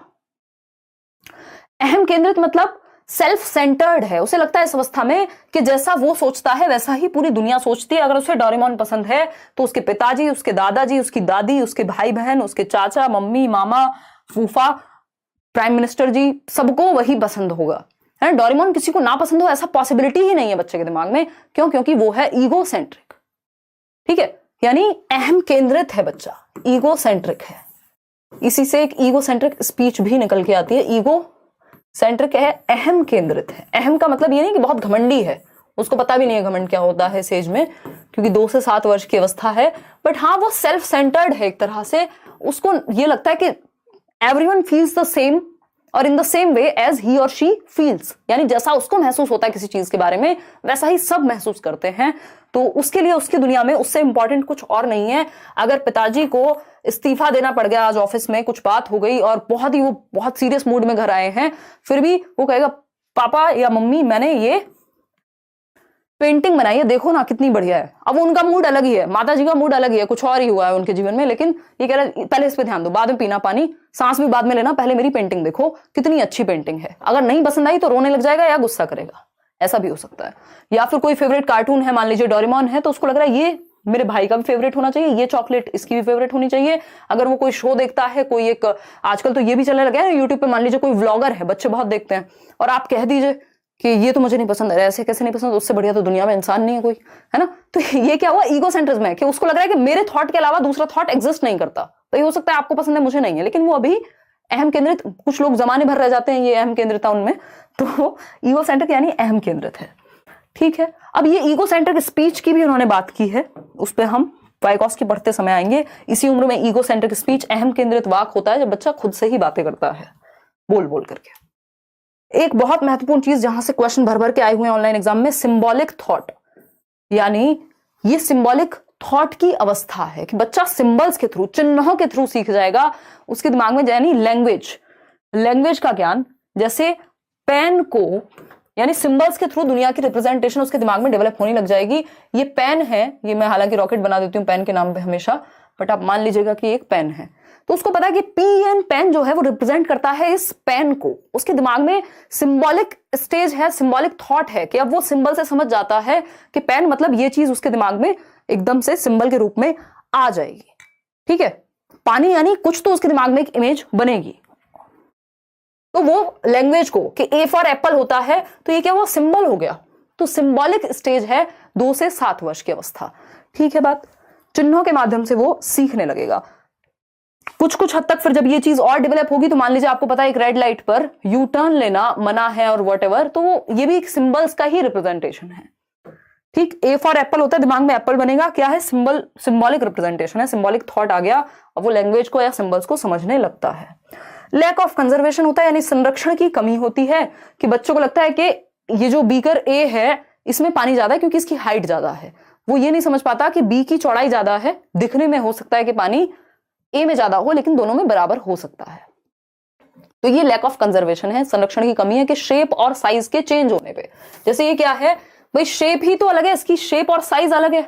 अहम केंद्रित मतलब सेल्फ सेंटर्ड है। उसे लगता है इस अवस्था में कि जैसा वो सोचता है वैसा ही पूरी दुनिया सोचती है। अगर उसे डोरेमोन पसंद है तो उसके पिताजी, उसके दादाजी, उसकी दादी, उसके भाई बहन, उसके चाचा, मम्मी, मामा, फूफा, प्राइम मिनिस्टर जी, सबको वही पसंद होगा, है। डोरेमोन किसी को ना पसंद हो ऐसा पॉसिबिलिटी ही नहीं है बच्चे के दिमाग में। क्यों? क्योंकि वो है ईगो सेंट्रिक, ठीक है। यानी अहम केंद्रित है बच्चा, ईगो सेंट्रिक है। इसी से एक ईगो सेंट्रिक स्पीच भी निकल के आती है। ईगो सेंट्रिक है, अहम केंद्रित है। अहम का मतलब ये नहीं कि बहुत घमंडी है, उसको पता भी नहीं है घमंड क्या होता है इस एज में, क्योंकि 2 से 7 वर्ष की अवस्था है। बट हाँ वो सेल्फ सेंटर्ड है एक तरह से। उसको ये लगता है कि everyone feels the same or in the same way as he or she feels, यानी जैसा उसको महसूस होता है किसी चीज के बारे में वैसा ही सब महसूस करते हैं। तो उसके लिए उसकी दुनिया में उससे इंपॉर्टेंट कुछ और नहीं है। अगर पिताजी को इस्तीफा देना पड़ गया आज ऑफिस में, कुछ बात हो गई और वो बहुत सीरियस मूड में घर आए हैं, फिर भी वो कहेगा पापा या मम्मी मैंने ये पेंटिंग बनाई है, देखो ना कितनी बढ़िया है। अब उनका मूड अलग ही है, माता जी का मूड अलग ही है, कुछ और ही हुआ है उनके जीवन में, लेकिन ये कह रहा है पहले इस पे ध्यान दो, बाद में पीना पानी, सांस भी बाद में लेना, पहले मेरी पेंटिंग देखो कितनी अच्छी पेंटिंग है। अगर नहीं पसंद आई तो रोने लग जाएगा या गुस्सा करेगा, ऐसा भी हो सकता है। या फिर कोई फेवरेट कार्टून है, मान लीजिए डोरेमोन है, तो उसको लग रहा है ये मेरे भाई का भी फेवरेट होना चाहिए, ये चॉकलेट इसकी भी फेवरेट होनी चाहिए। अगर वो कोई शो देखता है, कोई एक आजकल तो ये भी चलने लगा है यूट्यूब पे, मान लीजिए कोई व्लॉगर है, बच्चे बहुत देखते हैं, और आप कह दीजिए कि ये तो मुझे नहीं पसंद है, ऐसे कैसे नहीं पसंद, उससे बढ़िया तो दुनिया में इंसान नहीं है कोई, है ना। तो ये क्या हुआ, ईगो सेंट्रिज्म है, कि उसको लग रहा है कि मेरे थॉट के अलावा दूसरा थॉट एग्जिस्ट नहीं करता। तो ये हो सकता है आपको पसंद है मुझे नहीं है, लेकिन वो अभी अहम केंद्रित, कुछ लोग जमाने भर रह जाते हैं ये अहम केंद्रिता उनमें। तो ईगो सेंट्रिक यानी अहम केंद्रित है, ठीक है। अब ये ईगो सेंट्रिक स्पीच की भी उन्होंने बात की है, उस पर हम वाइकोस्की पढ़ते समय आएंगे। इसी उम्र में ईगो सेंट्रिक स्पीच, अहम केंद्रित वाक होता है जब बच्चा खुद से ही बातें करता है, बोल बोल करके। एक बहुत महत्वपूर्ण चीज जहां से क्वेश्चन भर भर के आए हुए हैं ऑनलाइन एग्जाम में, सिंबॉलिक थॉट, यानी ये सिंबॉलिक थॉट की अवस्था है कि बच्चा सिंबल्स के थ्रू, चिन्हों के थ्रू सीख जाएगा उसके दिमाग में, यानी लैंग्वेज का ज्ञान। जैसे पेन को, यानी सिंबल्स के थ्रू दुनिया की रिप्रेजेंटेशन उसके दिमाग में डेवलप होने लग जाएगी। ये पेन है, ये मैं हालांकि रॉकेट बना देती हूँ पेन के नाम पे हमेशा, बट आप मान लीजिएगा कि एक पेन है, तो उसको पता है कि PN पेन जो है वो रिप्रेजेंट करता है इस पेन को। उसके दिमाग में सिंबॉलिक स्टेज है, सिंबॉलिक थॉट है कि अब वो सिंबल से समझ जाता है कि पेन मतलब ये चीज उसके दिमाग में एकदम से सिंबल के रूप में आ जाएगी। ठीक है, पानी यानी कुछ तो उसके दिमाग में एक इमेज बनेगी। तो वो लैंग्वेज को कि A फॉर एप्पल होता है तो ये क्या, वो सिंबल हो गया। तो सिंबॉलिक स्टेज है 2 से 7 वर्ष की अवस्था। ठीक है बात, चिन्हों के माध्यम से वो सीखने लगेगा। कुछ हद तक फिर जब ये चीज और डेवलप होगी, तो मान लीजिए आपको पता है एक रेड लाइट पर यू टर्न लेना मना है और व्हाटएवर, तो ये भी एक सिंबल्स का ही रिप्रेजेंटेशन है। ठीक, A फॉर एप्पल होता है, दिमाग में एप्पल बनेगा, क्या है, सिंबॉलिक रिप्रेजेंटेशन है, सिंबॉलिक थॉट आ गया और वो लैंग्वेज को या सिंबल्स को समझने लगता है। लैक ऑफ कंजर्वेशन होता है, यानी संरक्षण की कमी होती है कि बच्चों को लगता है कि ये जो बीकर A है इसमें पानी ज्यादा है क्योंकि इसकी हाइट ज्यादा है। वो ये नहीं समझ पाता कि B की चौड़ाई ज्यादा है, दिखने में हो सकता है कि पानी A में ज्यादा हो लेकिन दोनों में बराबर हो सकता है। तो ये लैक ऑफ कंजर्वेशन है, संरक्षण की कमी है कि शेप और साइज के चेंज होने पे। जैसे ये क्या है भाई, शेप ही तो अलग है, इसकी शेप और साइज अलग है,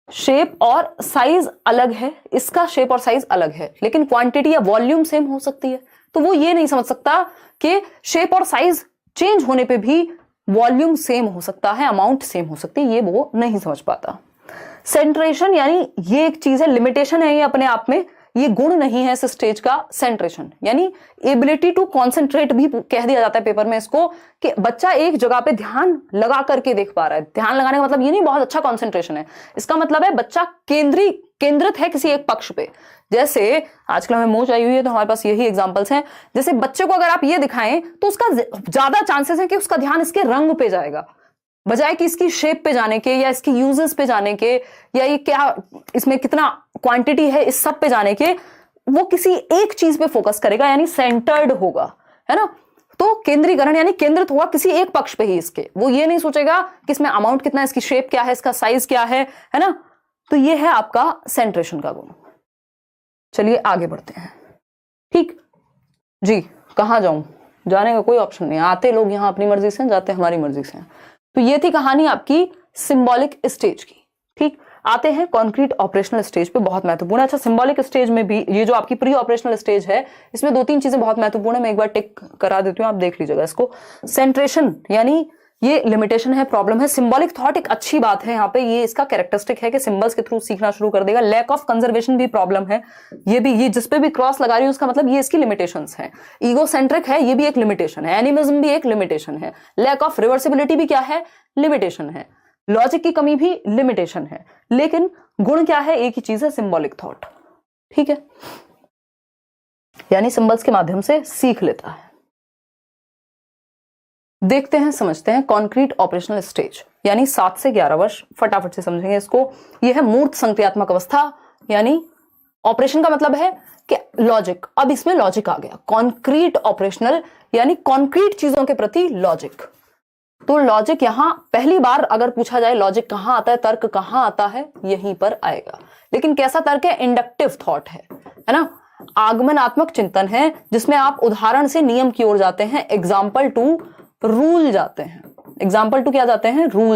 शेप और साइज अलग है, इसका शेप और साइज अलग है, लेकिन क्वांटिटी या वॉल्यूम सेम हो सकती है। तो वो ये नहीं समझ सकता कि शेप और साइज चेंज होने पे भी वॉल्यूम सेम हो सकता है, अमाउंट सेम हो सकती है, ये वो नहीं समझ पाता। सेंट्रेशन, यानी ये एक चीज है, लिमिटेशन है ये अपने आप में, ये गुण नहीं है इस स्टेज का। सेंट्रेशन यानी एबिलिटी टू कॉन्सेंट्रेट भी कह दिया जाता है पेपर में इसको, कि बच्चा एक जगह पे ध्यान लगा करके देख पा रहा है। ध्यान लगाने का मतलब ये नहीं बहुत अच्छा कॉन्सेंट्रेशन है, इसका मतलब है बच्चा केंद्रित है किसी एक पक्ष पे। जैसे आजकल हमें मोच आई हुई है तो हमारे पास यही एग्जांपल्स हैं। जैसे बच्चे को अगर आप ये दिखाएं तो उसका ज्यादा चांसेस है कि उसका ध्यान इसके रंग पे जाएगा बजाय कि इसकी शेप पे जाने के या इसकी यूजेस पे जाने के या ये क्या इसमें कितना क्वांटिटी है इस सब पे जाने के। वो किसी एक चीज पे फोकस करेगा, यानी सेंटर्ड होगा, है ना। तो केंद्रीकरण यानी केंद्रित होगा किसी एक पक्ष पे ही इसके। वो ये नहीं सोचेगा कि इसमें अमाउंट कितना है, इसकी शेप क्या है, इसका साइज क्या है ना। तो ये है आपका सेंट्रेशन का गुण। चलिए आगे बढ़ते हैं। ठीक जी, कहां जाऊं, जाने का कोई ऑप्शन नहीं। आते लोग यहां अपनी मर्जी से, जाते हमारी मर्जी से। तो ये थी कहानी आपकी सिंबॉलिक स्टेज की। ठीक, आते हैं कॉन्क्रीट ऑपरेशनल स्टेज पे, बहुत महत्वपूर्ण है। अच्छा, सिंबॉलिक स्टेज में भी ये जो आपकी प्री ऑपरेशनल स्टेज है, इसमें 2-3 चीजें बहुत महत्वपूर्ण है। मैं एक बार टिक करा देती हूँ, आप देख लीजिएगा इसको। सेंट्रेशन यानी ये लिमिटेशन है, प्रॉब्लम है। सिंबॉलिक थॉट एक अच्छी बात है यहाँ पे, ये इसका कैरेक्टरिस्टिक है कि सिंबल्स के थ्रू सीखना शुरू कर देगा। लैक ऑफ कंजर्वेशन भी प्रॉब्लम है, ये भी, ये जिसपे भी क्रॉस लगा रही है उसका मतलब ये इसकी लिमिटेशंस है। ईगोसेंट्रिक है, ये भी एक लिमिटेशन है। एनिमिज्म भी एक लिमिटेशन है। लैक ऑफ रिवर्सिबिलिटी भी क्या है, लिमिटेशन है। लॉजिक की कमी भी लिमिटेशन है। लेकिन गुण क्या है, एक ही चीज है, सिंबॉलिक थॉट। ठीक है, यानी सिंबल्स के माध्यम से सीख लेता है। देखते हैं, समझते हैं कॉन्क्रीट ऑपरेशनल स्टेज, यानी 7 से 11 वर्ष। फटाफट से समझेंगे इसको। यह है मूर्त संक्रियात्मक अवस्था, यानी ऑपरेशन का मतलब है कि लॉजिक। अब इसमें लॉजिक आ गया। कॉन्क्रीट ऑपरेशनल यानी कॉन्क्रीट चीजों के प्रति लॉजिक। तो लॉजिक यहां पहली बार अगर पूछा जाए लॉजिक कहां आता है, तर्क कहां आता है, यहीं पर आएगा। लेकिन कैसा तर्क है, इंडक्टिव थॉट है ना। आगमनात्मक चिंतन है जिसमें आप उदाहरण से नियम की ओर जाते हैं, एग्जाम्पल टू रूल जाते हैं। एग्जाम्पल टू क्या जाते हैं, रूल।